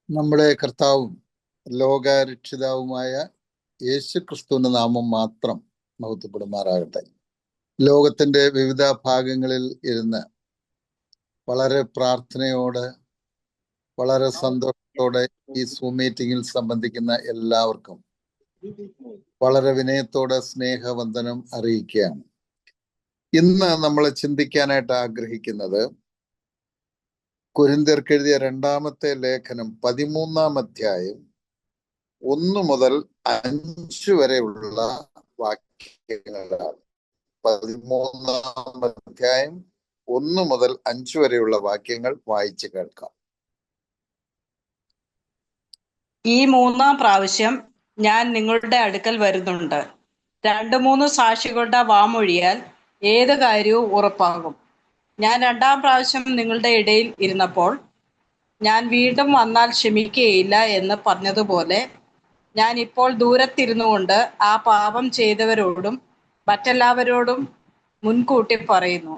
നമ്മുടെ കർത്താവും ലോകരക്ഷിതാവുമായ യേശു ക്രിസ്തുവിന്റെ നാമം മാത്രം മഹത്വപ്പെടുമാറാകട്ടെ. ലോകത്തിന്റെ വിവിധ ഭാഗങ്ങളിൽ ഇരുന്ന് വളരെ പ്രാർത്ഥനയോടെ, വളരെ സന്തോഷത്തോടെ ഈ സൂം മീറ്റിംഗിൽ സംബന്ധിക്കുന്ന എല്ലാവർക്കും വളരെ വിനയത്തോടെ സ്നേഹവന്ദനം അറിയിക്കുകയാണ്. ഇന്ന് നമ്മൾ ചിന്തിക്കാനായിട്ട് ആഗ്രഹിക്കുന്നത് കൊരിന്ത്യർക്ക് എഴുതിയ രണ്ടാമത്തെ ലേഖനം 13-ാം അധ്യായം 1 മുതൽ 5 വരെയുള്ള വാക്യങ്ങളാണ്. 13-ാം അധ്യായം 1 മുതൽ 5 വരെയുള്ള വാക്യങ്ങൾ വായിച്ചു കേൾക്കാം. ഈ 3-ാം പ്രാവശ്യം ഞാൻ നിങ്ങളുടെ അടുക്കൽ വരുന്നുണ്ട്. 2-3 സാക്ഷികളുടെ വാമൊഴിയാൽ ഏത് കാര്യവും ഉറപ്പാകും. ഞാൻ 2-ാം പ്രാവശ്യം നിങ്ങളുടെ ഇടയിൽ ഇരുന്നപ്പോൾ ഞാൻ വീണ്ടും വന്നാൽ ക്ഷമിക്കുകയില്ല എന്ന് പറഞ്ഞതുപോലെ ഞാൻ ഇപ്പോൾ ദൂരത്തിരുന്നു കൊണ്ട് ആ പാപം ചെയ്തവരോടും മറ്റെല്ലാവരോടും മുൻകൂട്ടി പറയുന്നു.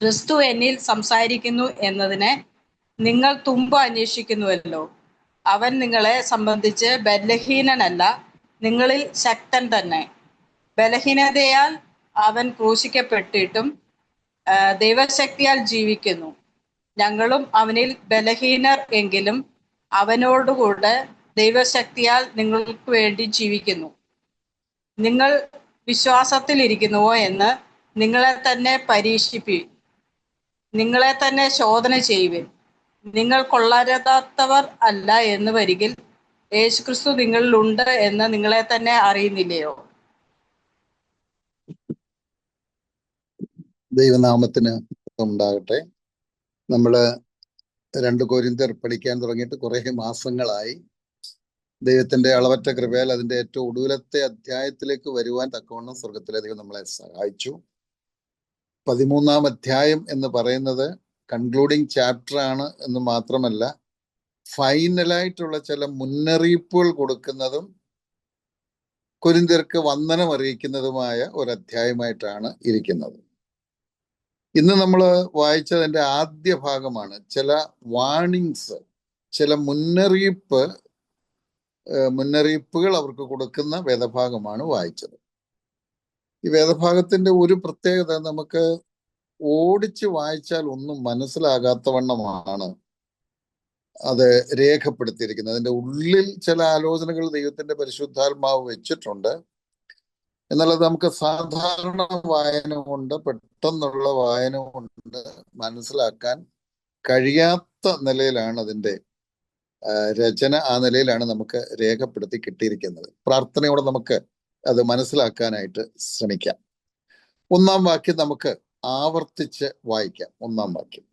ക്രിസ്തു എന്നിൽ സംസാരിക്കുന്നു എന്നതിനെ നിങ്ങൾ തുമ്പ് അന്വേഷിക്കുന്നുവല്ലോ. അവൻ നിങ്ങളെ സംബന്ധിച്ച് ബലഹീനനല്ല, നിങ്ങളിൽ ശക്തൻ തന്നെ. ബലഹീനതയാൽ അവൻ ക്രൂശിക്കപ്പെട്ടിട്ടും ദൈവശക്തിയാൽ ജീവിക്കുന്നു. ഞങ്ങളും അവനിൽ ബലഹീനർ എങ്കിലും അവനോടുകൂടെ ദൈവശക്തിയാൽ നിങ്ങൾക്ക് വേണ്ടി ജീവിക്കുന്നു. നിങ്ങൾ വിശ്വാസത്തിലിരിക്കുന്നുവോ എന്ന് നിങ്ങളെ തന്നെ പരീക്ഷിപ്പീൻ, നിങ്ങളെ തന്നെ ശോധന ചെയ്യുവിൻ. നിങ്ങൾ കൊള്ളരുതാത്തവർ അല്ല എന്ന് വരികിൽ യേശുക്രിസ്തു നിങ്ങളിലുണ്ട് എന്ന് നിങ്ങളെ തന്നെ അറിയുന്നില്ലയോ? ദൈവനാമത്തിന് ഉണ്ടാകട്ടെ. നമ്മള് 2 കൊരിന്ത്യർ പഠിക്കാൻ തുടങ്ങിയിട്ട് കുറെ മാസങ്ങളായി. ദൈവത്തിന്റെ അളവറ്റ കൃപയാൽ അതിന്റെ ഏറ്റവും ഒടുവിലത്തെ അധ്യായത്തിലേക്ക് വരുവാൻ തക്കവണ്ണം സ്വർഗത്തിലെ ദൈവം നമ്മളെ സഹായിച്ചു. 13-ാം അധ്യായം എന്ന് പറയുന്നത് കൺക്ലൂഡിങ് ചാപ്റ്റർ ആണ് എന്ന് മാത്രമല്ല, ഫൈനലായിട്ടുള്ള ചില മുന്നറിയിപ്പുകൾ കൊടുക്കുന്നതും കൊരിന്ത്യർക്ക് വന്ദനം അറിയിക്കുന്നതുമായ ഒരു അധ്യായമായിട്ടാണ് ഇരിക്കുന്നത്. ഇന്ന് നമ്മൾ വായിച്ചതിന്റെ ആദ്യ ഭാഗമാണ്. ചില വാർണിങ്സ്, ചില മുന്നറിയിപ്പുകൾ അവർക്ക് കൊടുക്കുന്ന വേദഭാഗമാണ് വായിച്ചത്. ഈ വേദഭാഗത്തിന്റെ ഒരു പ്രത്യേകത, നമുക്ക് ഓടിച്ച് വായിച്ചാൽ ഒന്നും മനസ്സിലാകാത്ത വണ്ണമാണ് അത് രേഖപ്പെടുത്തിയിരിക്കുന്നത്. അതിന്റെ ഉള്ളിൽ ചില ആലോചനകൾ ദൈവത്തിന്റെ പരിശുദ്ധാത്മാവ് വെച്ചിട്ടുണ്ട്. എന്നാൽ അത് നമുക്ക് സാധാരണ വായന കൊണ്ട്, പെട്ടെന്നുള്ള വായന കൊണ്ട് മനസ്സിലാക്കാൻ കഴിയാത്ത നിലയിലാണ് അതിന്റെ രചന. ആ നിലയിലാണ് നമുക്ക് രേഖപ്പെടുത്തി കിട്ടിയിരിക്കുന്നത്. പ്രാർത്ഥനയോടെ നമുക്ക് അത് മനസ്സിലാക്കാനായിട്ട് ശ്രമിക്കാം. 1-ാം വാക്യം നമുക്ക് ആവർത്തിച്ച് വായിക്കാം. 1-ാം വാക്യം: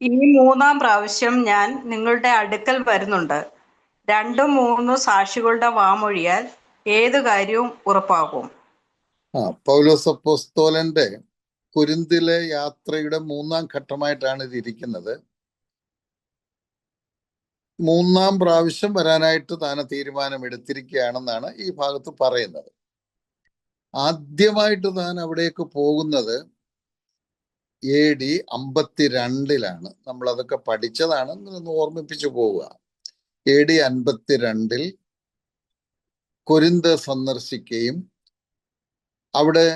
ഈ 3-ാം പ്രാവശ്യം ഞാൻ നിങ്ങളുടെ അടുക്കൽ വരുന്നുണ്ട്. 2-3 സാക്ഷികളുടെ വാമൊഴിയാൽ ഏത് കാര്യവും ഉറപ്പാകും. പൗലോസ് അപ്പോസ്തലന്റെ കൊരിന്തിലെ യാത്രയുടെ 3-ാം ഘട്ടമായിട്ടാണ് ഇത് ഇരിക്കുന്നത്. 3-ാം പ്രാവശ്യം വരാനായിട്ട് താൻ തീരുമാനമെടുത്തിരിക്കുകയാണെന്നാണ് ഈ ഭാഗത്ത് പറയുന്നത്. ആദ്യമായിട്ട് താൻ അവിടേക്ക് പോകുന്നത് AD 52-ലാണ്. നമ്മൾ അതൊക്കെ പഠിച്ചതാണ്, ഒന്ന് ഓർമ്മിപ്പിച്ചു പോവുക. AD 52-ൽ കൊരിന്ത് സന്ദർശിക്കുകയും അവിടെ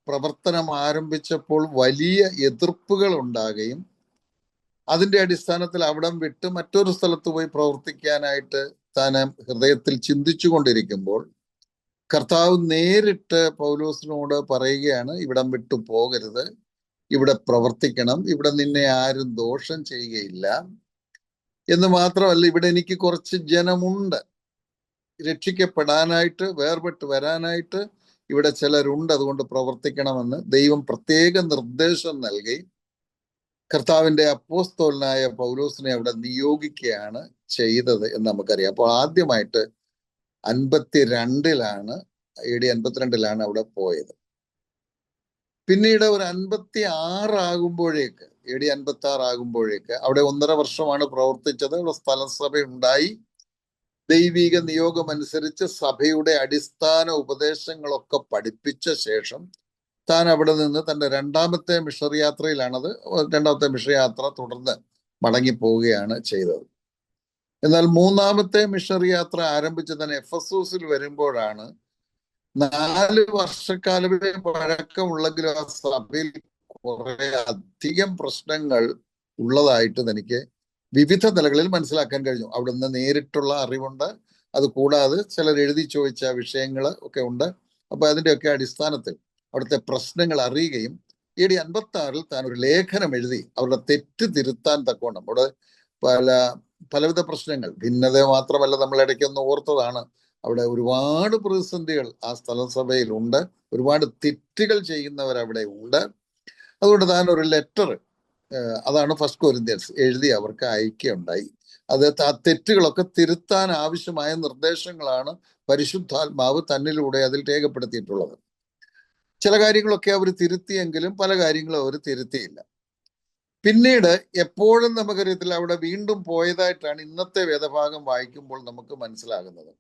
പ്രവർത്തനം ആരംഭിച്ചപ്പോൾ വലിയ എതിർപ്പുകൾ ഉണ്ടാകുകയും അതിന്റെ അടിസ്ഥാനത്തിൽ അവിടം വിട്ട് മറ്റൊരു സ്ഥലത്ത് പോയി പ്രവർത്തിക്കാനായിട്ട് താൻ ഹൃദയത്തിൽ ചിന്തിച്ചു കൊണ്ടിരിക്കുമ്പോൾ കർത്താവ് നേരിട്ട് പൗലോസിനോട് പറയുകയാണ്, ഇവിടം വിട്ടു പോകരുത്, ഇവിടെ പ്രവർത്തിക്കണം, ഇവിടെ നിന്നെ ആരും ദോഷം ചെയ്യുകയില്ല എന്ന് മാത്രമല്ല, ഇവിടെ എനിക്ക് കുറച്ച് ജനമുണ്ട്, രക്ഷിക്കപ്പെടാനായിട്ട്, വേർപെട്ട് വരാനായിട്ട് ഇവിടെ ചിലരുണ്ട്, അതുകൊണ്ട് പ്രവർത്തിക്കണമെന്ന് ദൈവം പ്രത്യേക നിർദ്ദേശം നൽകി കർത്താവിന്റെ അപ്പോസ്തലനായ പൗലോസിനെ അവിടെ നിയോഗിക്കുകയാണ് ചെയ്തത് എന്ന് നമുക്കറിയാം. അപ്പോൾ ആദ്യമായിട്ട് 52-ലാണ്, AD 52-ലാണ് അവിടെ പോയത്. പിന്നീട് ഒരു 56 ആകുമ്പോഴേക്ക്, AD 56 ആകുമ്പോഴേക്ക് അവിടെ 1.5 വർഷമാണ് പ്രവർത്തിച്ചത്. അവിടെ സ്ഥലസഭ ഉണ്ടായി. ദൈവിക നിയോഗം അനുസരിച്ച് സഭയുടെ അടിസ്ഥാന ഉപദേശങ്ങളൊക്കെ പഠിപ്പിച്ച ശേഷം താൻ അവിടെ നിന്ന് തൻ്റെ 2ാമത്തെ മിഷണറി യാത്രയിലാണത്. 2ാമത്തെ മിഷണറി യാത്ര തുടർന്ന് മടങ്ങിപ്പോവുകയാണ് ചെയ്തത്. എന്നാൽ മൂന്നാമത്തെ മിഷണറി യാത്ര ആരംഭിച്ച് തന്നെ എഫെസോസിൽ വരുമ്പോഴാണ് 4 വർഷക്കാലമേ പഴക്കമുള്ളെങ്കിലും ആ സഭയിൽ കുറെ അധികം പ്രശ്നങ്ങൾ ഉള്ളതായിട്ട് തനിക്ക് വിവിധ നിലകളിൽ മനസ്സിലാക്കാൻ കഴിഞ്ഞു. അവിടുന്ന് നേരിട്ടുള്ള അറിവുണ്ട്, അത് കൂടാതെ ചിലർ എഴുതി ചോദിച്ച വിഷയങ്ങൾ ഒക്കെ ഉണ്ട്. അപ്പൊ അതിൻ്റെയൊക്കെ അടിസ്ഥാനത്തിൽ അവിടുത്തെ പ്രശ്നങ്ങൾ അറിയുകയും AD 56 താൻ ഒരു ലേഖനം എഴുതി അവരുടെ തെറ്റ് തിരുത്താൻ തക്കോണം. അവിടെ പലവിധ പ്രശ്നങ്ങൾ, ഭിന്നത മാത്രമല്ല, നമ്മൾ ഇടയ്ക്കൊന്ന് ഓർത്തതാണ്, അവിടെ ഒരുപാട് പ്രതിസന്ധികൾ ആ സ്ഥല സഭയിലുണ്ട്, ഒരുപാട് തെറ്റുകൾ ചെയ്യുന്നവർ അവിടെ ഉണ്ട്. അതുകൊണ്ട് താൻ ഒരു ലെറ്റർ, അതാണ് ഫസ്റ്റ് കൊരിന്ത്യൻസ്, എഴുതി അവർക്ക് അയക്കുകയുണ്ടായി. അത് ആ തെറ്റുകളൊക്കെ തിരുത്താൻ ആവശ്യമായ നിർദ്ദേശങ്ങളാണ് പരിശുദ്ധാത്മാവ് തന്നിലൂടെ അതിൽ രേഖപ്പെടുത്തിയിട്ടുള്ളത്. ചില കാര്യങ്ങളൊക്കെ അവർ തിരുത്തിയെങ്കിലും പല കാര്യങ്ങളും അവർ തിരുത്തിയില്ല. പിന്നീട് എപ്പോഴും നമുക്കറിയത്തില്ല, അവിടെ വീണ്ടും പോയതായിട്ടാണ് ഇന്നത്തെ വേദഭാഗം വായിക്കുമ്പോൾ നമുക്ക് മനസ്സിലാകുന്നത്.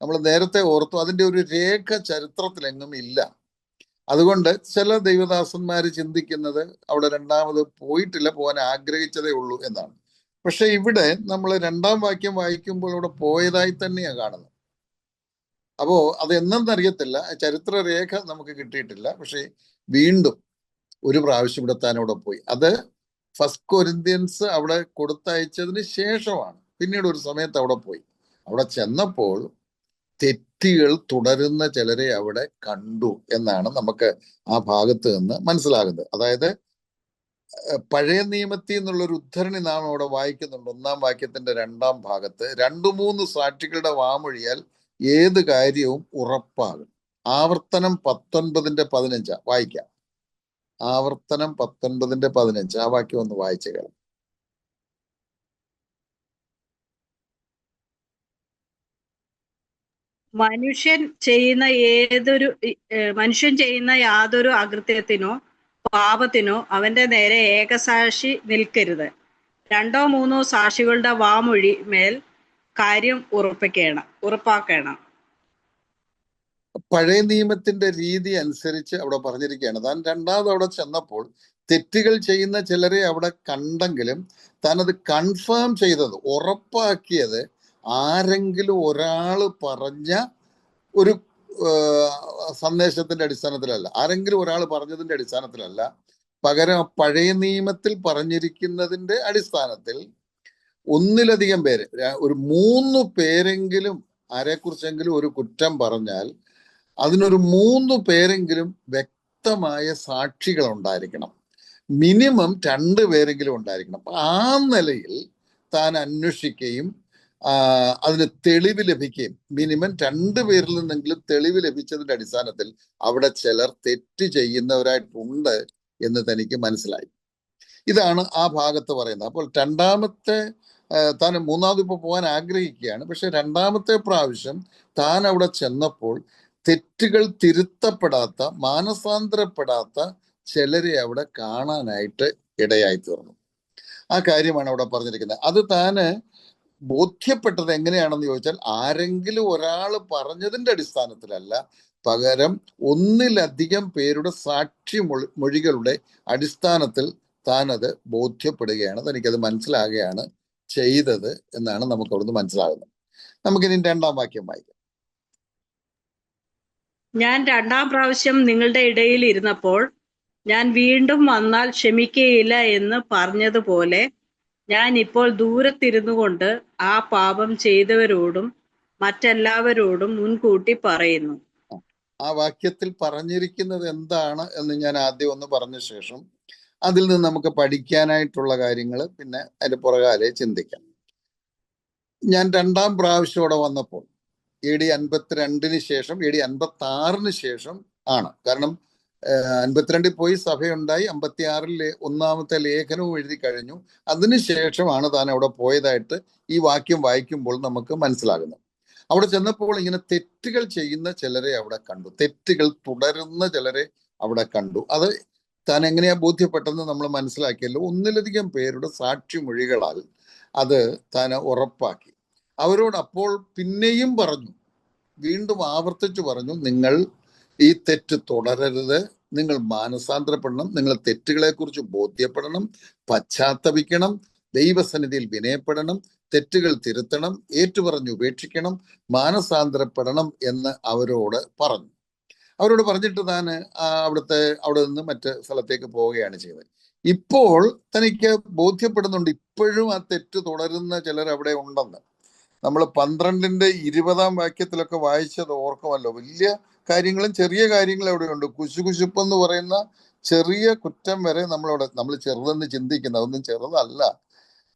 നമ്മൾ നേരത്തെ ഓർത്തു, അതിൻ്റെ ഒരു രേഖ ചരിത്രത്തിലെങ്ങും ഇല്ല. അതുകൊണ്ട് ചില ദൈവദാസന്മാർ ചിന്തിക്കുന്നത് അവിടെ രണ്ടാമത് പോയിട്ടില്ല, പോകാൻ ആഗ്രഹിച്ചതേ ഉള്ളൂ എന്നാണ്. പക്ഷെ ഇവിടെ നമ്മൾ 2-ാം വാക്യം വായിക്കുമ്പോൾ ഇവിടെ പോയതായി തന്നെയാണ് കാണുന്നത്. അപ്പോ അത് എന്നെന്നറിയത്തില്ല, ചരിത്ര രേഖ നമുക്ക് കിട്ടിയിട്ടില്ല. പക്ഷെ വീണ്ടും ഒരു പ്രാവശ്യം ഇവിടെ താൻ അവിടെ പോയി. അത് ഫസ്റ്റ് കൊരിന്ത്യൻസ് അവിടെ കൊടുത്തയച്ചതിന് ശേഷമാണ്. പിന്നീട് ഒരു സമയത്ത് അവിടെ പോയി. അവിടെ ചെന്നപ്പോൾ തെറ്റുകൾ തുടരുന്ന ചിലരെ അവിടെ കണ്ടു എന്നാണ് നമുക്ക് ആ ഭാഗത്ത് നിന്ന് മനസ്സിലാകുന്നത്. അതായത് പഴയ നിയമത്തിൽ നിന്നുള്ളൊരു ഉദ്ധരണി നാം അവിടെ വായിക്കുന്നുണ്ട്. 1-ാം വാക്യത്തിന്റെ 2-ാം ഭാഗത്ത് 2-3 സാക്ഷികളുടെ വാമൊഴിയാൽ ഏത് കാര്യവും ഉറപ്പാകും. ആവർത്തനം 19:15 വായിക്കാം. ആവർത്തനം 19:15 ആ വാക്യം ഒന്ന് വായിച്ചു കേൾക്കാം. മനുഷ്യൻ ചെയ്യുന്ന യാതൊരു അകൃത്യത്തിനോ പാപത്തിനോ അവന്റെ നേരെ ഏകസാക്ഷി നിൽക്കരുത്. 2-3 സാക്ഷികളുടെ വാമൊഴി മേൽ കാര്യം ഉറപ്പാക്കണം. പഴയ നിയമത്തിന്റെ രീതി അനുസരിച്ച് അവിടെ പറഞ്ഞിരിക്കുകയാണ്. താൻ രണ്ടാമത് അവിടെ ചെന്നപ്പോൾ തെറ്റുകൾ ചെയ്യുന്ന ചിലരെ അവിടെ കണ്ടെങ്കിലും താൻ അത് കൺഫേം ചെയ്തത്, ഉറപ്പാക്കിയത് ആരെങ്കിലും ഒരാള് പറഞ്ഞ ഒരു സന്ദേശത്തിന്റെ അടിസ്ഥാനത്തിലല്ല, ആരെങ്കിലും ഒരാൾ പറഞ്ഞതിന്റെ അടിസ്ഥാനത്തിലല്ല, പകരം പഴയ നിയമത്തിൽ പറഞ്ഞിരിക്കുന്നതിന്റെ അടിസ്ഥാനത്തിൽ ഒന്നിലധികം പേര്, ഒരു 3 പേരെങ്കിലും ആരെക്കുറിച്ചെങ്കിലും ഒരു കുറ്റം പറഞ്ഞാൽ അതിനൊരു 3 പേരെങ്കിലും വ്യക്തമായ സാക്ഷികൾ ഉണ്ടായിരിക്കണം. മിനിമം 2 പേരെങ്കിലും ഉണ്ടായിരിക്കണം. ആ നിലയിൽ താൻ അന്വേഷിക്കുകയും അതിന് തെളിവ് ലഭിക്കുകയും, മിനിമം 2 പേരിൽ നിന്നെങ്കിലും തെളിവ് ലഭിച്ചതിന്റെ അടിസ്ഥാനത്തിൽ അവിടെ ചിലർ തെറ്റ് ചെയ്യുന്നവരായിട്ടുണ്ട് എന്ന് തനിക്ക് മനസ്സിലായി. ഇതാണ് ആ ഭാഗത്ത് പറയുന്നത്. അപ്പോൾ രണ്ടാമത്തെ താൻ മൂന്നാമത് ഇപ്പോൾ പോകാൻ ആഗ്രഹിക്കുകയാണ്. പക്ഷെ 2-ാമത്തെ പ്രാവശ്യം താൻ അവിടെ ചെന്നപ്പോൾ തെറ്റുകൾ തിരുത്തപ്പെടാത്ത, മാനസാന്തരപ്പെടാത്ത ചിലരെ അവിടെ കാണാനായിട്ട് ഇടയായി തീർന്നു. ആ കാര്യമാണ് അവിടെ പറഞ്ഞിരിക്കുന്നത്. അത് താന് ബോധ്യപ്പെട്ടത് എങ്ങനെയാണെന്ന് ചോദിച്ചാൽ, ആരെങ്കിലും ഒരാൾ പറഞ്ഞതിന്റെ അടിസ്ഥാനത്തിലല്ല, പകരം ഒന്നിലധികം പേരുടെ സാക്ഷി മൊഴികളുടെ അടിസ്ഥാനത്തിൽ താൻ അത് ബോധ്യപ്പെടുകയാണ്, തനിക്കത് മനസ്സിലാകുകയാണ് ചെയ്തത് എന്നാണ് നമുക്ക് അവിടുന്ന് മനസ്സിലാകുന്നത്. നമുക്കിനി 2-ാം വാക്യം വായിക്കാം. ഞാൻ 2-ാം പ്രാവശ്യം നിങ്ങളുടെ ഇടയിൽ ഇരുന്നപ്പോൾ ഞാൻ വീണ്ടും വന്നാൽ ക്ഷമിക്കുകയില്ല എന്ന് പറഞ്ഞതുപോലെ ഞാൻ ഇപ്പോൾ ദൂരത്തിരുന്നു കൊണ്ട് ആ പാപം ചെയ്തവരോടും മറ്റെല്ലാവരോടും മുൻകൂട്ടി പറയുന്നു. ആ വാക്യത്തിൽ പറഞ്ഞിരിക്കുന്നത് എന്താണ് എന്ന് ഞാൻ ആദ്യം ഒന്ന് പറഞ്ഞ ശേഷം അതിൽ നിന്ന് നമുക്ക് പഠിക്കാനായിട്ടുള്ള കാര്യങ്ങൾ പിന്നെ അതിന്റെ പുറകാലെ ചിന്തിക്കാം. ഞാൻ 2-ാം പ്രാവശ്യം അവിടെ വന്നപ്പോൾ AD 52 ശേഷം, AD 56 ശേഷം ആണ്. കാരണം 52 പോയി സഭയുണ്ടായി, 56 1-ാമത്തെ ലേഖനവും എഴുതി കഴിഞ്ഞു. അതിനുശേഷമാണ് താൻ അവിടെ പോയതായിട്ട് ഈ വാക്യം വായിക്കുമ്പോൾ നമുക്ക് മനസ്സിലാകുന്നത്. അവിടെ ചെന്നപ്പോൾ ഇങ്ങനെ തെറ്റുകൾ ചെയ്യുന്ന ചിലരെ അവിടെ കണ്ടു, തെറ്റുകൾ തുടരുന്ന ചിലരെ അവിടെ കണ്ടു. അത് താൻ എങ്ങനെയാ ബോധ്യപ്പെട്ടെന്ന് നമ്മൾ മനസ്സിലാക്കിയല്ലോ. ഒന്നിലധികം പേരുടെ സാക്ഷിമൊഴികളാൽ അത് താൻ ഉറപ്പാക്കി. അവരോട് അപ്പോൾ പിന്നെയും പറഞ്ഞു, വീണ്ടും ആവർത്തിച്ചു പറഞ്ഞു, നിങ്ങൾ ഈ തെറ്റ് തുടരരുത്, നിങ്ങൾ മാനസാന്തരപ്പെടണം, നിങ്ങൾ തെറ്റുകളെ കുറിച്ച് ബോധ്യപ്പെടണം, പശ്ചാത്തപിക്കണം, ദൈവസന്നിധിയിൽ വിനയപ്പെടണം, തെറ്റുകൾ തിരുത്തണം, ഏറ്റുപറഞ്ഞ് ഉപേക്ഷിക്കണം, മാനസാന്തരപ്പെടണം എന്ന് അവരോട് പറഞ്ഞു. അവരോട് പറഞ്ഞിട്ട് താൻ അവിടെ നിന്ന് മറ്റ് സ്ഥലത്തേക്ക് പോവുകയാണ് ചെയ്തത്. ഇപ്പോൾ തനിക്ക് ബോധ്യപ്പെടുന്നുണ്ട് ഇപ്പോഴും ആ തെറ്റ് തുടരുന്ന ചിലർ അവിടെ ഉണ്ടെന്ന്. നമ്മൾ 12:20 വാക്യത്തിലൊക്കെ വായിച്ചത് ഓർക്കുമല്ലോ. വലിയ കാര്യങ്ങളും ചെറിയ കാര്യങ്ങളും അവിടെയുണ്ട്. കുശുകുശുപ്പെന്ന് പറയുന്ന ചെറിയ കുറ്റം വരെ നമ്മൾ ചെറുതെന്ന് ചിന്തിക്കുന്നത്, അതൊന്നും ചെറുതല്ല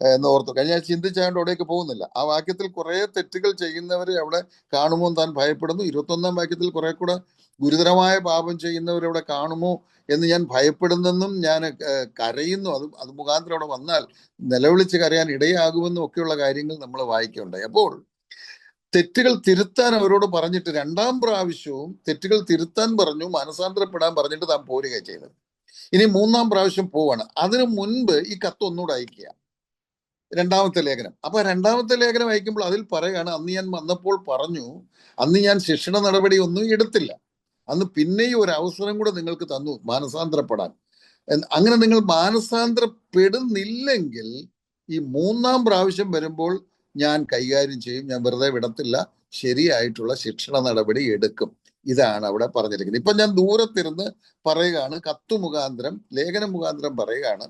എന്ന് ഓർത്തു. കഴിഞ്ഞ ആഴ്ച ചിന്തിച്ചാണ്ട് അവിടേക്ക് പോകുന്നില്ല. ആ വാക്യത്തിൽ കുറെ തെറ്റുകൾ ചെയ്യുന്നവരെ അവിടെ കാണുമോ താൻ ഭയപ്പെടുന്നു. 21 വാക്യത്തിൽ കുറെ കൂടെ ഗുരുതരമായ പാപം ചെയ്യുന്നവരവിടെ കാണുമോ എന്ന് ഞാൻ ഭയപ്പെടുന്നെന്നും ഞാൻ കരയുന്നു. അത് മുഖാന്തരം അവിടെ വന്നാൽ നിലവിളിച്ച് കരയാൻ ഇടയാകുമെന്നും ഒക്കെയുള്ള കാര്യങ്ങൾ നമ്മൾ വായിക്കുകയുണ്ടായി. അപ്പോൾ തെറ്റുകൾ തിരുത്താൻ അവരോട് പറഞ്ഞിട്ട് 2ാം പ്രാവശ്യവും തെറ്റുകൾ തിരുത്താൻ പറഞ്ഞു, മനസാന്തരപ്പെടാൻ പറഞ്ഞിട്ട് താൻ പോരുക ചെയ്തത്. ഇനി 3ാം പ്രാവശ്യം പോവാണ്. അതിനു മുൻപ് ഈ കത്ത് ഒന്നുകൂടെ അയക്കുക, 2ാമത്തെ ലേഖനം. അപ്പൊ 2ാമത്തെ ലേഖനം അയക്കുമ്പോൾ അതിൽ പറയുകയാണ്, അന്ന് ഞാൻ വന്നപ്പോൾ പറഞ്ഞു, അന്ന് ഞാൻ ശിക്ഷണ നടപടി ഒന്നും എടുത്തില്ല, അന്ന് പിന്നെയും ഒരു അവസരം കൂടെ നിങ്ങൾക്ക് തന്നു മാനസാന്തരപ്പെടാൻ. അങ്ങനെ നിങ്ങൾ മാനസാന്തരപ്പെടുന്നില്ലെങ്കിൽ ഈ 3ാം പ്രാവശ്യം വരുമ്പോൾ ഞാൻ കൈകാര്യം ചെയ്യും, ഞാൻ വെറുതെ വിടത്തില്ല, ശരിയായിട്ടുള്ള ശിക്ഷണ നടപടി എടുക്കും. ഇതാണ് അവിടെ പറഞ്ഞിരിക്കുന്നത്. ഇപ്പൊ ഞാൻ ദൂരത്തിരുന്ന് പറയുകയാണ്, കത്തു മുഖാന്തരം ലേഖനം മുഖാന്തരം പറയുകയാണ്,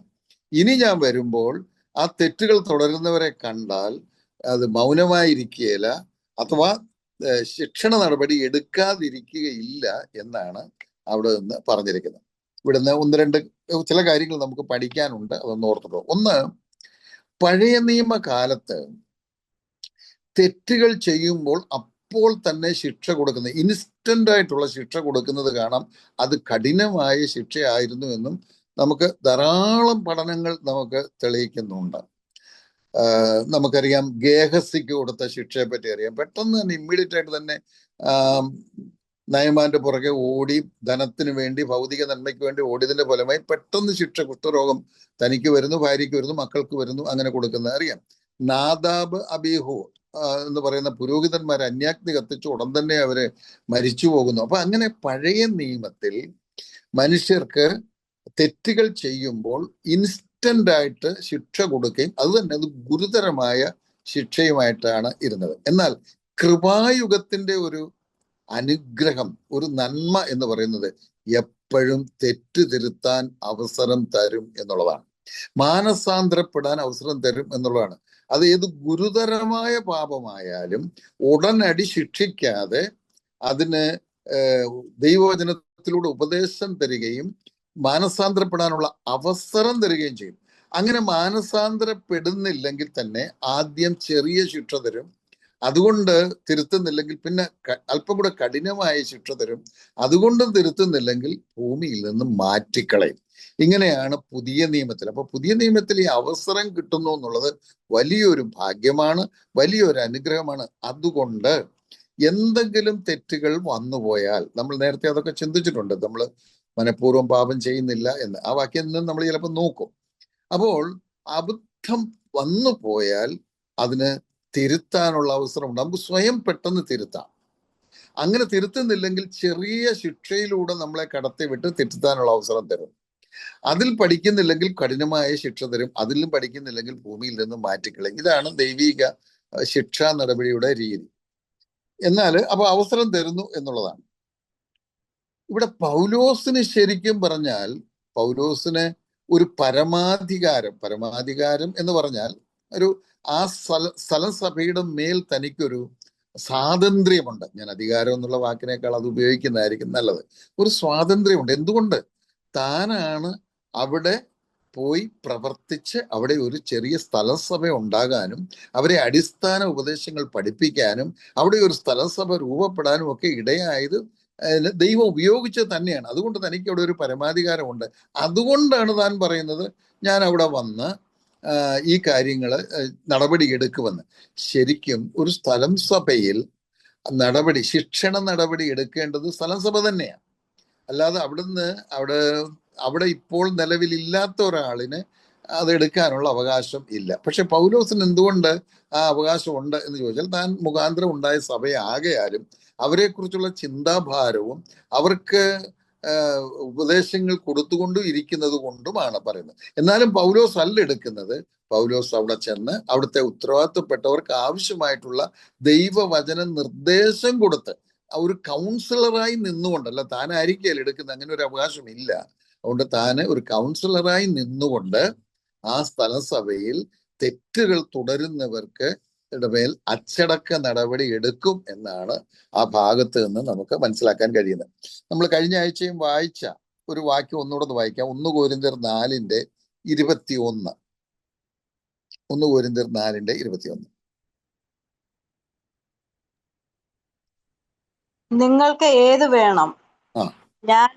ഇനി ഞാൻ വരുമ്പോൾ ആ തെറ്റുകൾ തുടരുന്നവരെ കണ്ടാൽ അത് മൗനമായിരിക്കുകയില്ല, അഥവാ ശിക്ഷണ നടപടി എടുക്കാതിരിക്കുകയില്ല എന്നാണ് അവിടെ നിന്ന് പറഞ്ഞിരിക്കുന്നത്. ഇവിടുന്ന് 1-2 ചില കാര്യങ്ങൾ നമുക്ക് പഠിക്കാനുണ്ട്, അതൊന്ന് ഓർത്തിട്ടോ. ഒന്ന്, പഴയ നിയമകാലത്ത് തെറ്റുകൾ ചെയ്യുമ്പോൾ അപ്പോൾ തന്നെ ശിക്ഷ കൊടുക്കുന്നത്, ഇൻസ്റ്റന്റ് ആയിട്ടുള്ള ശിക്ഷ കൊടുക്കുന്നത് കാണാം. അത് കഠിനമായ ശിക്ഷയായിരുന്നു എന്നും നമുക്ക് ധാരാളം പഠനങ്ങൾ നമുക്ക് തെളിയിക്കുന്നുണ്ട്. നമുക്കറിയാം ഗേഹസിക്ക് കൊടുത്ത ശിക്ഷയെ പറ്റി അറിയാം. പെട്ടെന്ന് തന്നെ ഇമ്മീഡിയറ്റ് ആയിട്ട് തന്നെ നയമാന്റെ പുറകെ ഓടി ധനത്തിന് വേണ്ടി, ഭൗതിക നന്മയ്ക്ക് വേണ്ടി ഓടിയതിന്റെ ഫലമായി പെട്ടെന്ന് ശിക്ഷ, കുഷ്ഠരോഗം തനിക്ക് വരുന്നു, ഭാര്യയ്ക്ക് വരുന്നു, മക്കൾക്ക് വരുന്നു, അങ്ങനെ കൊടുക്കുന്നത് അറിയാം. നാദാബ്, അബീഹു എന്ന് പറയുന്ന പുരോഹിതന്മാർ അന്യാഗ്നി കത്തിച്ച് ഉടൻ തന്നെ അവര് മരിച്ചു പോകുന്നു. അപ്പൊ അങ്ങനെ പഴയ നിയമത്തിൽ മനുഷ്യർക്ക് തെറ്റുകൾ ചെയ്യുമ്പോൾ ഇൻസ്റ്റന്റ് ആയിട്ട് ശിക്ഷ കൊടുക്കുകയും അത് തന്നെ അത് ഗുരുതരമായ ശിക്ഷയുമായിട്ടാണ് ഇരുന്നത്. എന്നാൽ കൃപായുഗത്തിന്റെ ഒരു അനുഗ്രഹം, ഒരു നന്മ എന്ന് പറയുന്നത് എപ്പോഴും തെറ്റ് തിരുത്താൻ അവസരം തരും എന്നുള്ളതാണ്, മാനസാന്തരപ്പെടാൻ അവസരം തരും എന്നുള്ളതാണ്. അത് ഏത് ഗുരുതരമായ പാപമായാലും ഉടനടി ശിക്ഷിക്കാതെ അതിന് ദൈവവചനത്തിലൂടെ ഉപദേശം തരികയും മാനസാന്തരപ്പെടാനുള്ള അവസരം തരികയും ചെയ്യും. അങ്ങനെ മാനസാന്തരപ്പെടുന്നില്ലെങ്കിൽ തന്നെ ആദ്യം ചെറിയ ശിക്ഷ തരും, അതുകൊണ്ട് തിരുത്തുന്നില്ലെങ്കിൽ പിന്നെ അല്പം കൂടെ കഠിനമായ ശിക്ഷ തരും, അതുകൊണ്ടും തിരുത്തുന്നില്ലെങ്കിൽ ഭൂമിയിൽ നിന്ന് മാറ്റിക്കളയും. ഇങ്ങനെയാണ് പുതിയ നിയമത്തിൽ. അപ്പൊ പുതിയ നിയമത്തിൽ ഈ അവസരം കിട്ടുന്നു എന്നുള്ളത് വലിയൊരു ഭാഗ്യമാണ്, വലിയൊരു അനുഗ്രഹമാണ്. അതുകൊണ്ട് എന്തെങ്കിലും തെറ്റുകൾ വന്നുപോയാൽ, നമ്മൾ നേരത്തെ അതൊക്കെ ചിന്തിച്ചിട്ടുണ്ട്, നമ്മൾ മനഃപൂർവ്വം പാപം ചെയ്യുന്നില്ല എന്ന് ആ വാക്യം നിന്ന് നമ്മൾ ചിലപ്പോൾ നോക്കും. അപ്പോൾ അബദ്ധം വന്നു പോയാൽ അതിന് തിരുത്താനുള്ള അവസരമുണ്ട്, നമുക്ക് സ്വയം പെട്ടെന്ന് തിരുത്താം. അങ്ങനെ തിരുത്തുന്നില്ലെങ്കിൽ ചെറിയ ശിക്ഷയിലൂടെ നമ്മളെ കടത്തി വിട്ട് തിരുത്താനുള്ള അവസരം തരും. അതിൽ പഠിക്കുന്നില്ലെങ്കിൽ കഠിനമായ ശിക്ഷ തരും, അതിലും പഠിക്കുന്നില്ലെങ്കിൽ ഭൂമിയിൽ നിന്ന് മാറ്റിക്കളയും. ഇതാണ് ദൈവിക ശിക്ഷാ നടപടിയുടെ രീതി. എന്നാൽ അപ്പൊ അവസരം തരുന്നു എന്നുള്ളതാണ്. ഇവിടെ പൗലോസിന് ശരിക്കും പറഞ്ഞാൽ, പൗലോസിന് ഒരു പരമാധികാരം എന്ന് പറഞ്ഞാൽ ആ സ്ഥലം സഭയുടെ മേൽ തനിക്കൊരു സ്വാതന്ത്ര്യമുണ്ട്. ഞാൻ അധികാരം എന്നുള്ള വാക്കിനേക്കാൾ അത് ഉപയോഗിക്കുന്നതായിരിക്കും നല്ലത്. ഒരു സ്വാതന്ത്ര്യമുണ്ട്. എന്തുകൊണ്ട്? താനാണ് അവിടെ പോയി പ്രവർത്തിച്ച് അവിടെ ഒരു ചെറിയ സ്ഥലസഭ ഉണ്ടാകാനും അവരെ അടിസ്ഥാന ഉപദേശങ്ങൾ പഠിപ്പിക്കാനും അവിടെ ഒരു സ്ഥലസഭ രൂപപ്പെടാനും ഒക്കെ ഇടയായത് ദൈവം ഉപയോഗിച്ചത് തന്നെയാണ്. അതുകൊണ്ട് തനിക്ക് അവിടെ ഒരു പരമാധികാരമുണ്ട്. അതുകൊണ്ടാണ് താൻ പറയുന്നത്, ഞാൻ അവിടെ വന്ന് ഈ കാര്യങ്ങൾ നടപടി എടുക്കുമെന്ന്. ശരിക്കും ഒരു സ്ഥലം സഭയിൽ ശിക്ഷണ നടപടി എടുക്കേണ്ടത് സ്ഥലം സഭ തന്നെയാണ്. അല്ലാതെ അവിടെ ഇപ്പോൾ നിലവിലില്ലാത്ത ഒരാളിന് അത് എടുക്കാനുള്ള അവകാശം ഇല്ല. പക്ഷെ പൗലോസിന് എന്തുകൊണ്ട് ആ അവകാശം ഉണ്ട് എന്ന് ചോദിച്ചാൽ, താൻ മുഖാന്തരം ഉണ്ടായ സഭയാകയാലും അവരെക്കുറിച്ചുള്ള ചിന്താഭാരവും അവർക്ക് ഉപദേശങ്ങൾ കൊടുത്തുകൊണ്ടും ഇരിക്കുന്നത് കൊണ്ടുമാണ് പറയുന്നത്. എന്നാലും പൗലോസ് അല്ല എടുക്കുന്നത്. പൗലോസ് അവിടെ ചെന്ന് അവിടുത്തെ ഉത്തരവാദിത്തപ്പെട്ടവർക്ക് ആവശ്യമായിട്ടുള്ള ദൈവവചന നിർദ്ദേശം കൊടുത്ത് ഒരു കൗൺസിലറായി നിന്നുകൊണ്ടല്ല, താനായിരിക്കല്ല എടുക്കുന്നത്, അങ്ങനെ ഒരു അവകാശമില്ല. അതുകൊണ്ട് താന് ഒരു കൗൺസിലറായി നിന്നുകൊണ്ട് ആ സ്ഥലസഭയിൽ തെറ്റുകൾ തുടരുന്നവർക്ക് മേൽ അച്ചടക്ക നടപടി എടുക്കും എന്നാണ് ആ ഭാഗത്ത് നിന്ന് നമുക്ക് മനസ്സിലാക്കാൻ കഴിയുന്നത്. നമ്മൾ കഴിഞ്ഞ ആഴ്ചയും വായിച്ച ഒരു വാക്യം ഒന്നുകൂടെ വായിക്കാം. 1 കൊരിന്ത്യർ 4:21. 1 കൊരിന്ത്യർ 4:21. നിങ്ങൾക്ക് ഏത് വേണം? ആ ഞാൻ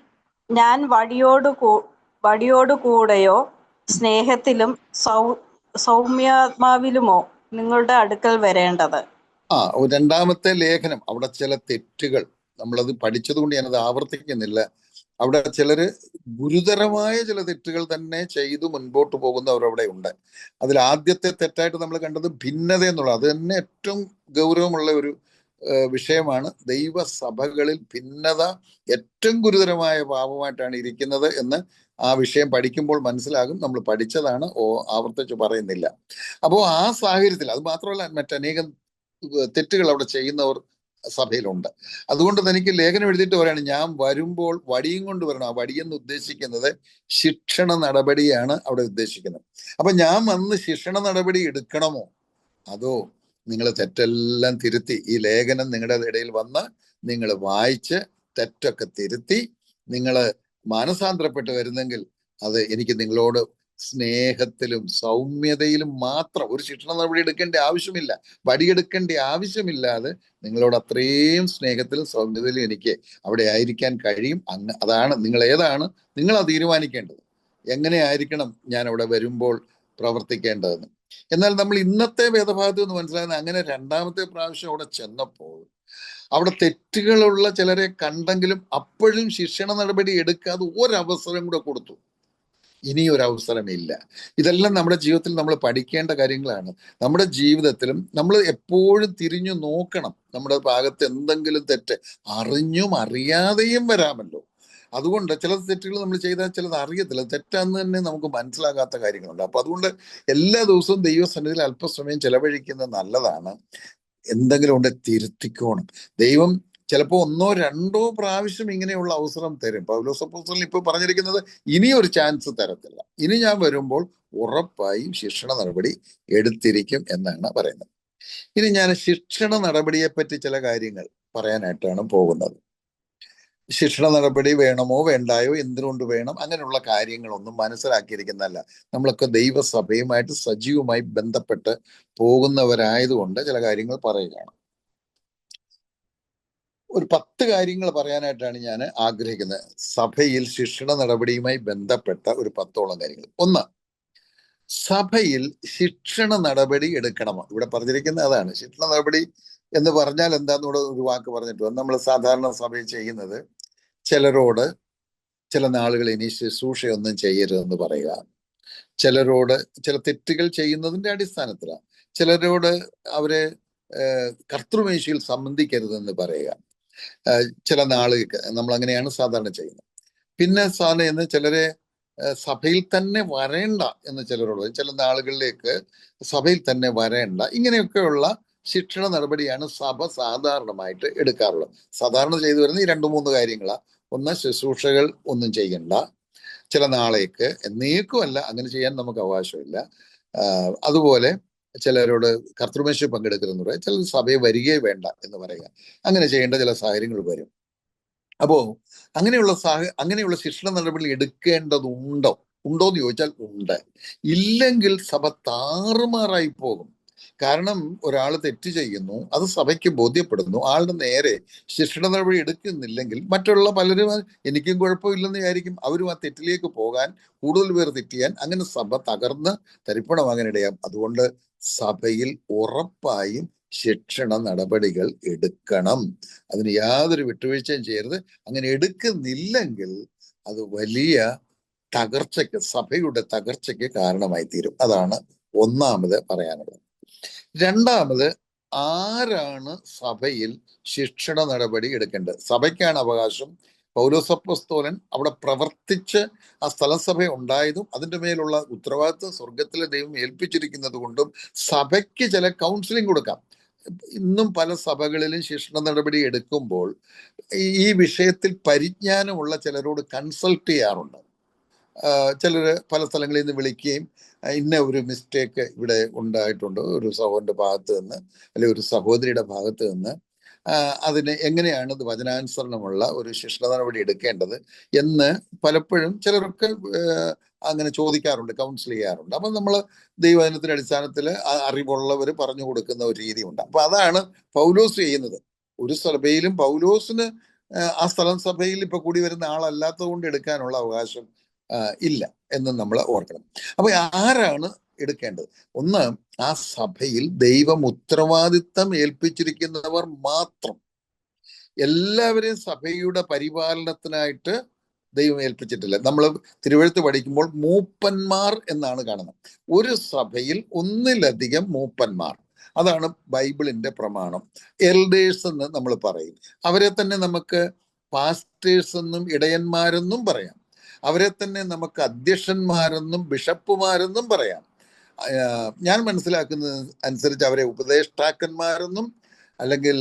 ഞാൻ വടിയോടുകൂടെയോ സ്നേഹത്തിലും സൗമ്യാത്മാവിലുമോ നിങ്ങളുടെ അടുക്കൽ വരേണ്ടത്? രണ്ടാമത്തെ ലേഖനം, അവിടെ ചില തെറ്റുകൾ നമ്മളത് പഠിച്ചത് കൊണ്ട് ഞാനത് ആവർത്തിക്കുന്നില്ല. അവിടെ ചിലര് ഗുരുതരമായ ചില തെറ്റുകൾ തന്നെ ചെയ്തു മുൻപോട്ട് പോകുന്നവർ അവിടെ ഉണ്ട്. അതിൽ ആദ്യത്തെ തെറ്റായിട്ട് നമ്മൾ കണ്ടത് ഭിന്നത എന്നുള്ളത്. അത് തന്നെ ഏറ്റവും ഗൗരവമുള്ള ഒരു വിഷയമാണ്. ദൈവസഭകളിൽ ഭിന്നത ഏറ്റവും ഗുരുതരമായ പാപമായിട്ടാണ് ഇരിക്കുന്നത് എന്ന് ആ വിഷയം പഠിക്കുമ്പോൾ മനസ്സിലാകും. നമ്മൾ പഠിച്ചതാണ്, ആവർത്തിച്ച് പറയുന്നില്ല. അപ്പോൾ ആ സാഹചര്യത്തിൽ അത് മാത്രമല്ല, മറ്റനേകം തെറ്റുകൾ അവിടെ ചെയ്യുന്നവർ സഭയിലുണ്ട്. അതുകൊണ്ട് തനിക്ക് ലേഖനം എഴുതിയിട്ട് പറയാണ്, ഞാൻ വരുമ്പോൾ വടിയും കൊണ്ട് വരണം. ആ വടിയെന്ന് ഉദ്ദേശിക്കുന്നത് ശിക്ഷണ നടപടിയാണ് അവിടെ ഉദ്ദേശിക്കുന്നത്. അപ്പൊ ഞാൻ വന്ന് ശിക്ഷണ നടപടി എടുക്കണമോ, അതോ നിങ്ങൾ തെറ്റെല്ലാം തിരുത്തി ഈ ലേഖനം നിങ്ങളുടെ ഇടയിൽ വന്ന് നിങ്ങൾ വായിച്ച് തെറ്റൊക്കെ തിരുത്തി നിങ്ങൾ മാനസാന്തരപ്പെട്ട് വരുന്നെങ്കിൽ അത് എനിക്ക് നിങ്ങളോട് സ്നേഹത്തിലും സൗമ്യതയിലും മാത്രം, ഒരു ശിക്ഷണ നടപടി എടുക്കേണ്ട ആവശ്യമില്ല, വടിയെടുക്കേണ്ട ആവശ്യമില്ലാതെ നിങ്ങളോട് അത്രയും സ്നേഹത്തിലും സൗമ്യതയിലും എനിക്ക് അവിടെ ആയിരിക്കാൻ കഴിയും. അതാണ് നിങ്ങൾ ഏതാണ് നിങ്ങൾ തീരുമാനിക്കേണ്ടത്. എങ്ങനെ ആയിരിക്കണം ഞാൻ അവിടെ വരുമ്പോൾ പ്രവർത്തിക്കേണ്ടതെന്ന്. എന്നാൽ നമ്മൾ ഇന്നത്തെ വേദഭാഗത്ത് നിന്ന് മനസ്സിലാകുന്ന, അങ്ങനെ രണ്ടാമത്തെ പ്രാവശ്യം അവിടെ ചെന്നപ്പോൾ അവിടെ തെറ്റുകളുള്ള ചിലരെ കണ്ടെങ്കിലും അപ്പോഴും ശിക്ഷണ നടപടി എടുക്കാതെ ഒരവസരം കൂടെ കൊടുത്തു. ഇനിയൊരവസരമില്ല. ഇതെല്ലാം നമ്മുടെ ജീവിതത്തിൽ നമ്മൾ പഠിക്കേണ്ട കാര്യങ്ങളാണ്. നമ്മുടെ ജീവിതത്തിലും നമ്മൾ എപ്പോഴും തിരിഞ്ഞു നോക്കണം. നമ്മുടെ ഭാഗത്ത് എന്തെങ്കിലും തെറ്റ് അറിഞ്ഞും അറിയാതെയും വരാമല്ലോ. അതുകൊണ്ട് ചില തെറ്റുകൾ നമ്മൾ ചെയ്താൽ ചിലത് അറിയത്തില്ല, തെറ്റാന്ന് തന്നെ നമുക്ക് മനസ്സിലാകാത്ത കാര്യങ്ങളുണ്ട്. അപ്പൊ അതുകൊണ്ട് എല്ലാ ദിവസവും ദൈവസന്നിധിയിൽ അല്പസമയം ചെലവഴിക്കുന്നത് നല്ലതാണ്. എന്തെങ്കിലും ഉണ്ട് തിരുത്തിക്കോണം. ദൈവം ചിലപ്പോൾ 1 or 2 പ്രാവശ്യം ഇങ്ങനെയുള്ള അവസരം തരും. പൗലോസ് അപ്പോസ്തലൻ ഇപ്പൊ പറഞ്ഞിരിക്കുന്നത് ഇനി ഒരു ചാൻസ് തരത്തില്ല, ഇനി ഞാൻ വരുമ്പോൾ ഉറപ്പായും ശിക്ഷണ നടപടി എടുത്തിരിക്കും എന്നാണ് പറയുന്നത്. ഇനി ഞാൻ ശിക്ഷണ നടപടിയെ പറ്റി ചില കാര്യങ്ങൾ പറയാനായിട്ടാണ് പോകുന്നത്. ശിക്ഷണ നടപടി വേണമോ വേണ്ടായോ, എന്തുകൊണ്ട് വേണം, അങ്ങനെയുള്ള കാര്യങ്ങളൊന്നും മനസ്സിലാക്കിയിരിക്കുന്നതല്ല. നമ്മളൊക്കെ ദൈവസഭയുമായിട്ട് സജീവമായി ബന്ധപ്പെട്ട് പോകുന്നവരായതുകൊണ്ട് ചില കാര്യങ്ങൾ പറയുകയാണ്. ഒരു 10 കാര്യങ്ങൾ പറയാനായിട്ടാണ് ഞാൻ ആഗ്രഹിക്കുന്നത്. സഭയിൽ ശിക്ഷണ നടപടിയുമായി ബന്ധപ്പെട്ട ഒരു 10ഓളം കാര്യങ്ങൾ. 1, സഭയിൽ ശിക്ഷണ നടപടി എടുക്കണമോ? ഇവിടെ പറഞ്ഞിരിക്കുന്ന അതാണ്. ശിക്ഷണ നടപടി എന്ന് പറഞ്ഞാൽ എന്താന്നൂടെ ഒരു വാക്ക് പറഞ്ഞിട്ട് നമ്മൾ സാധാരണ സഭയിൽ ചെയ്യുന്നത്, ചിലരോട് ചില നാളുകൾ ഇനി ശുശ്രൂഷയൊന്നും ചെയ്യരുതെന്ന് പറയുക, ചിലരോട് ചില തെറ്റുകൾ ചെയ്യുന്നതിന്റെ അടിസ്ഥാനത്തിലാണ്, ചിലരോട് അവരെ കർത്തൃമേശയിൽ സംബന്ധിക്കരുതെന്ന് പറയുക, ചില നാളുകൾക്ക് നമ്മൾ അങ്ങനെയാണ് സാധാരണ ചെയ്യുന്നത്. പിന്നെ സാധാരണ ചിലരെ സഭയിൽ തന്നെ വരേണ്ട എന്ന് ചിലരോട്, ചില നാളുകളിലേക്ക് സഭയിൽ തന്നെ വരേണ്ട, ഇങ്ങനെയൊക്കെയുള്ള ശിക്ഷണ നടപടിയാണ് സഭ സാധാരണമായിട്ട് എടുക്കാറുള്ളത്. സാധാരണ ചെയ്തു വരുന്ന ഈ 2-3 കാര്യങ്ങളാണ്. 1, ശുശ്രൂഷകൾ ഒന്നും ചെയ്യണ്ട, ചില നാളേക്ക്, എന്നേക്കുമല്ല, അങ്ങനെ ചെയ്യാൻ നമുക്ക് അവകാശമില്ല. അതുപോലെ ചിലരോട് കർത്തൃമേശയിൽ പങ്കെടുക്കരുതെന്ന് പറയാം, ചിലർ സഭയെ വരികയെ വേണ്ട എന്ന് പറയുക, അങ്ങനെ ചെയ്യേണ്ട ചില സാഹചര്യങ്ങൾ വരും. അപ്പോ അങ്ങനെയുള്ള ശിക്ഷണ നടപടി എടുക്കേണ്ടതുണ്ടോ എന്ന് ചോദിച്ചാൽ ഉണ്ട്. ഇല്ലെങ്കിൽ സഭ താറുമാറായി പോകും. കാരണം ഒരാൾ തെറ്റ് ചെയ്യുന്നു, അത് സഭയ്ക്ക് ബോധ്യപ്പെടുന്നു, ആളുടെ നേരെ ശിക്ഷണ നടപടി എടുക്കുന്നില്ലെങ്കിൽ മറ്റുള്ള പലരും എനിക്കും കുഴപ്പമില്ലെന്ന് വിചാരിക്കും, അവരും ആ തെറ്റിലേക്ക് പോകാൻ, കൂടുതൽ പേർ തെറ്റിയാൻ, അങ്ങനെ സഭ തകർന്ന് തരിപ്പണമാകാനിടയാം. അതുകൊണ്ട് സഭയിൽ ഉറപ്പായും ശിക്ഷണ നടപടികൾ എടുക്കണം. അതിന് യാതൊരു വിട്ടുവീഴ്ചയും ചെയ്യരുത്. അങ്ങനെ എടുക്കുന്നില്ലെങ്കിൽ അത് വലിയ തകർച്ചയ്ക്ക്, സഭയുടെ തകർച്ചയ്ക്ക് കാരണമായി തീരും. അതാണ് ഒന്നാമത് പറയാനുള്ളത്. രണ്ടാമത്, ആരാണ് സഭയിൽ ശിക്ഷണ നടപടി എടുക്കേണ്ടത്? സഭയ്ക്കാണ് അവകാശം, പൗലോസ് അപ്പോസ്തലൻ അവിടെ പ്രവർത്തിച്ച് ആ സ്ഥലസഭ ഉണ്ടായതും അതിൻ്റെ മേലുള്ള ഉത്തരവാദിത്വം സ്വർഗത്തിലെ ദൈവം ഏൽപ്പിച്ചിരിക്കുന്നത് കൊണ്ടും സഭയ്ക്ക് ചില കൗൺസിലിംഗ് കൊടുക്കാം. ഇന്നും പല സഭകളിലും ശിക്ഷണ നടപടി എടുക്കുമ്പോൾ ഈ വിഷയത്തിൽ പരിജ്ഞാനമുള്ള ചിലരോട് കൺസൾട്ട് ചെയ്യാറുണ്ട്. ചിലർ പല സ്ഥലങ്ങളിൽ നിന്ന് വിളിക്കുകയും ഇന്ന ഒരു മിസ്റ്റേക്ക് ഇവിടെ ഉണ്ടായിട്ടുണ്ട് ഒരു സഹോദരന്റെ ഭാഗത്ത് നിന്ന് അല്ലെങ്കിൽ ഒരു സഹോദരിയുടെ ഭാഗത്ത് നിന്ന്, അതിന് എങ്ങനെയാണ് ഇത് വചനാനുസരണമുള്ള ഒരു ശിക്ഷണ നടപടി എടുക്കേണ്ടത് എന്ന് പലപ്പോഴും ചിലർക്ക് അങ്ങനെ ചോദിക്കാറുണ്ട്, കൗൺസിൽ ചെയ്യാറുണ്ട്. അപ്പം നമ്മൾ ദൈവവചനത്തിന്റെ അടിസ്ഥാനത്തിൽ അറിവുള്ളവർ പറഞ്ഞു കൊടുക്കുന്ന ഒരു രീതിയുണ്ട്. അപ്പൊ അതാണ് പൗലോസ് ചെയ്യുന്നത്. ഒരു സഭയിലും പൗലോസിന് ആ സ്ഥലം സഭയിൽ ഇപ്പൊ കൂടി വരുന്ന ആളല്ലാത്തത് കൊണ്ട് എടുക്കാനുള്ള അവകാശം ഇല്ല എന്ന് നമ്മൾ ഓർക്കണം. അപ്പൊ ആരാണ് എടുക്കേണ്ടത്? ഒന്ന്, ആ സഭയിൽ ദൈവം ഉത്തരവാദിത്തം ഏൽപ്പിച്ചിരിക്കുന്നവർ മാത്രം. എല്ലാവരെയും സഭയുടെ പരിപാലനത്തിനായിട്ട് ദൈവം ഏൽപ്പിച്ചിട്ടില്ല. നമ്മൾ തിരുവെഴുത്ത് പഠിക്കുമ്പോൾ മൂപ്പന്മാർ എന്നാണ് കാണുന്നത്. ഒരു സഭയിൽ ഒന്നിലധികം മൂപ്പന്മാർ, അതാണ് ബൈബിളിന്റെ പ്രമാണം. എൽഡേഴ്സ് എന്ന് നമ്മൾ പറയും. അവരെ തന്നെ നമുക്ക് പാസ്റ്റേഴ്സ് എന്നും ഇടയന്മാരെന്നും പറയാം. അവരെ തന്നെ നമുക്ക് അധ്യക്ഷന്മാരെന്നും ബിഷപ്പുമാരെന്നും പറയാം. ഞാൻ മനസ്സിലാക്കുന്നത് അനുസരിച്ച് അവരെ ഉപദേഷ്ടാക്കന്മാരെന്നും അല്ലെങ്കിൽ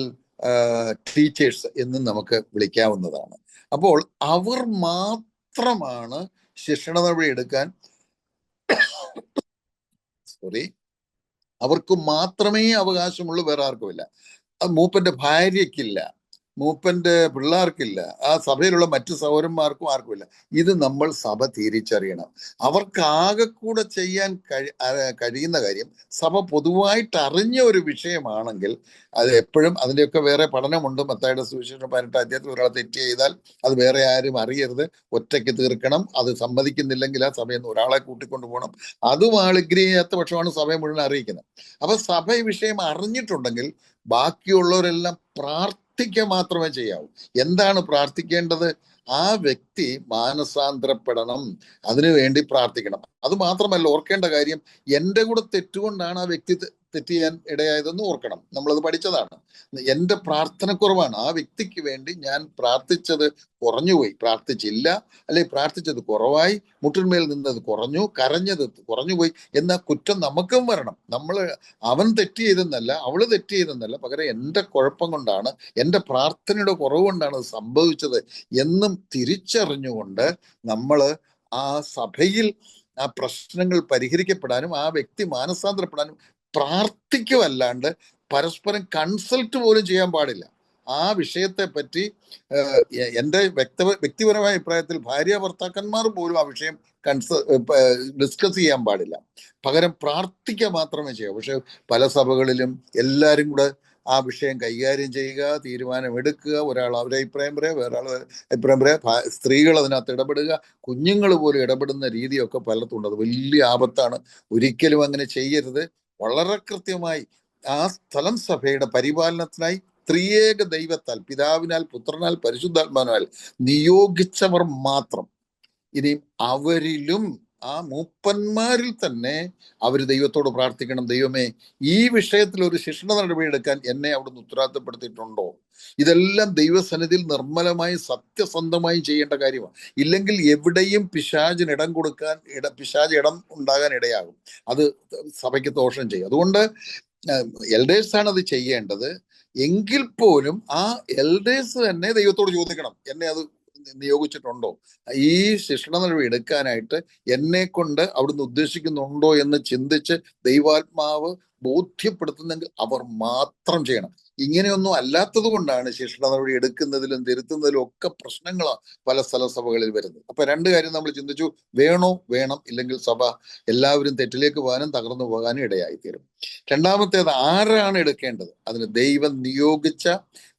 ടീച്ചേഴ്സ് എന്നും നമുക്ക് വിളിക്കാവുന്നതാണ്. അപ്പോൾ അവർ മാത്രമാണ് ശിക്ഷണ നടപടി എടുക്കാൻ, അവർക്ക് മാത്രമേ അവകാശമുള്ളൂ, വേറെ ആർക്കുമില്ല. അത് മൂപ്പന്റെ ഭാര്യയ്ക്കില്ല, മൂപ്പന്റെ പിള്ളേർക്കില്ല, ആ സഭയിലുള്ള മറ്റു സഹോദരന്മാർക്കും ആർക്കുമില്ല. ഇത് നമ്മൾ സഭ തിരിച്ചറിയണം. അവർക്ക് ആകെ കൂടെ ചെയ്യാൻ കഴിയുന്ന കാര്യം, സഭ പൊതുവായിട്ട് അറിഞ്ഞ ഒരു വിഷയമാണെങ്കിൽ അത് എപ്പോഴും അതിൻ്റെയൊക്കെ വേറെ പഠനമുണ്ട്. മത്തായിയുടെ സുവിശേഷം 18 അധ്യായത്തിൽ ഒരാൾ തെറ്റ് ചെയ്താൽ അത് വേറെ ആരും അറിയരുത്, ഒറ്റയ്ക്ക് തീർക്കണം. അത് സമ്മതിക്കുന്നില്ലെങ്കിൽ ആ സഭയിൽ നിന്ന് ഒരാളെ കൂട്ടിക്കൊണ്ടു പോകണം. അതും ആൾ എഗ്രി ചെയ്യാത്ത പക്ഷമാണ് സഭയെ മുഴുവൻ അറിയിക്കുന്നത്. അപ്പൊ സഭ ഈ വിഷയം അറിഞ്ഞിട്ടുണ്ടെങ്കിൽ ബാക്കിയുള്ളവരെല്ലാം പ്രാർത്ഥിക്കുക മാത്രമേ ചെയ്യാവൂ. എന്താണ് പ്രാർത്ഥിക്കേണ്ടത്? ആ വ്യക്തി മാനസാന്തരപ്പെടണം, അതിനുവേണ്ടി പ്രാർത്ഥിക്കണം. അത് മാത്രമല്ല, ഓർക്കേണ്ട കാര്യം, എൻ്റെ കൂടെ തെറ്റുകൊണ്ടാണ് ആ വ്യക്തി തെറ്റ് ചെയ്യാൻ ഇടയായതെന്ന് ഓർക്കണം. നമ്മളത് പഠിച്ചതാണ്. എൻ്റെ പ്രാർത്ഥനക്കുറവാണ്. ആ വ്യക്തിക്ക് വേണ്ടി ഞാൻ പ്രാർത്ഥിച്ചത് കുറഞ്ഞുപോയി, പ്രാർത്ഥിച്ചില്ല, അല്ലെങ്കിൽ പ്രാർത്ഥിച്ചത് കുറവായി, മുട്ടിന്മേൽ നിന്നത് കുറഞ്ഞു, കരഞ്ഞത് കുറഞ്ഞുപോയി എന്ന കുറ്റം നമുക്കും വരണം. അവൻ തെറ്റ് ചെയ്തെന്നല്ല, അവള് തെറ്റ് ചെയ്തെന്നല്ല, പകരം എൻ്റെ കുഴപ്പം കൊണ്ടാണ്, എൻ്റെ പ്രാർത്ഥനയുടെ കുറവ് കൊണ്ടാണ് അത് സംഭവിച്ചത് എന്നും തിരിച്ചറിഞ്ഞുകൊണ്ട് നമ്മൾ ആ സഭയിൽ ആ പ്രശ്നങ്ങൾ പരിഹരിക്കപ്പെടാനും ആ വ്യക്തി മാനസാന്തരപ്പെടാനും പ്രാർത്ഥിക്കുമല്ലാണ്ട് പരസ്പരം കൺസൾട്ട് പോലും ചെയ്യാൻ പാടില്ല. ആ വിഷയത്തെ പറ്റി എൻ്റെ വ്യക്തിപരമായ അഭിപ്രായത്തിൽ ഭാര്യ ഭർത്താക്കന്മാർ പോലും ആ വിഷയം ഡിസ്കസ് ചെയ്യാൻ പാടില്ല. പകരം പ്രാർത്ഥിക്കുക മാത്രമേ ചെയ്യാവൂ. പക്ഷെ പല സഭകളിലും എല്ലാവരും കൂടെ ആ വിഷയം കൈകാര്യം ചെയ്യുക, തീരുമാനമെടുക്കുക, ഒരാൾ അവരെ അഭിപ്രായം പറയുക, വേറൊരാൾ അഭിപ്രായം പറയുക, സ്ത്രീകൾ അതിനകത്ത് ഇടപെടുക, കുഞ്ഞുങ്ങൾ പോലും ഇടപെടുന്ന രീതിയൊക്കെ പലർത്തുണ്ട്. അത് വലിയ ആപത്താണ്. ഒരിക്കലും അങ്ങനെ ചെയ്യരുത്. വളരെ കൃത്യമായി ആ സ്ഥലം സഭയുടെ പരിപാലനത്തിനായി ത്രിയേക ദൈവത്താൽ, പിതാവിനാൽ, പുത്രനാൽ, പരിശുദ്ധാത്മാവിനാൽ നിയോഗിച്ചവർ മാത്രം. ഇനി അവരിലും ആ മൂപ്പന്മാരിൽ തന്നെ അവർ ദൈവത്തോട് പ്രാർത്ഥിക്കണം, ദൈവമേ ഈ വിഷയത്തിൽ ഒരു ശിക്ഷണ നടപടി എടുക്കാൻ എന്നെ അവിടുന്ന് ഉത്തരവാദിത്തപ്പെടുത്തിയിട്ടുണ്ടോ? ഇതെല്ലാം ദൈവസന്നിധിയിൽ നിർമ്മലമായി സത്യസന്ധമായി ചെയ്യേണ്ട കാര്യമാണ്. ഇല്ലെങ്കിൽ എവിടെയും പിശാചിന് ഇടം കൊടുക്കാൻ പിശാച് ഇടം ഉണ്ടാകാൻ ഇടയാകും. അത് സഭയ്ക്ക് ദോഷം ചെയ്യും. അതുകൊണ്ട് എൽഡേഴ്സാണ് അത് ചെയ്യേണ്ടത്. എങ്കിൽ പോലും ആ എൽഡേഴ്സ് തന്നെ ദൈവത്തോട് ചോദിക്കണം, എന്നെ അത് നിയോഗിച്ചിട്ടുണ്ടോ, ഈ ശിക്ഷണ നടപടി എടുക്കാനായിട്ട് എന്നെ കൊണ്ട് അവിടുന്ന് ഉദ്ദേശിക്കുന്നുണ്ടോ എന്ന് ചിന്തിച്ച് ദൈവാത്മാവ് ബോധ്യപ്പെടുത്തുന്നെങ്കിൽ അവർ മാത്രം ചെയ്യണം. ഇങ്ങനെയൊന്നും അല്ലാത്തത് കൊണ്ടാണ് ശിക്ഷണ നടപടി എടുക്കുന്നതിലും തിരുത്തുന്നതിലും ഒക്കെ പ്രശ്നങ്ങൾ പല സ്ഥല സഭകളിൽ വരുന്നത്. അപ്പൊ രണ്ട് കാര്യം നമ്മൾ ചിന്തിച്ചു: വേണം, ഇല്ലെങ്കിൽ സഭ എല്ലാവരും തെറ്റിലേക്ക് പോകാനും തകർന്നു പോകാനും ഇടയായിത്തീരും. രണ്ടാമത്തേത്, ആരാണ് എടുക്കേണ്ടത്? അതിന് ദൈവം നിയോഗിച്ച,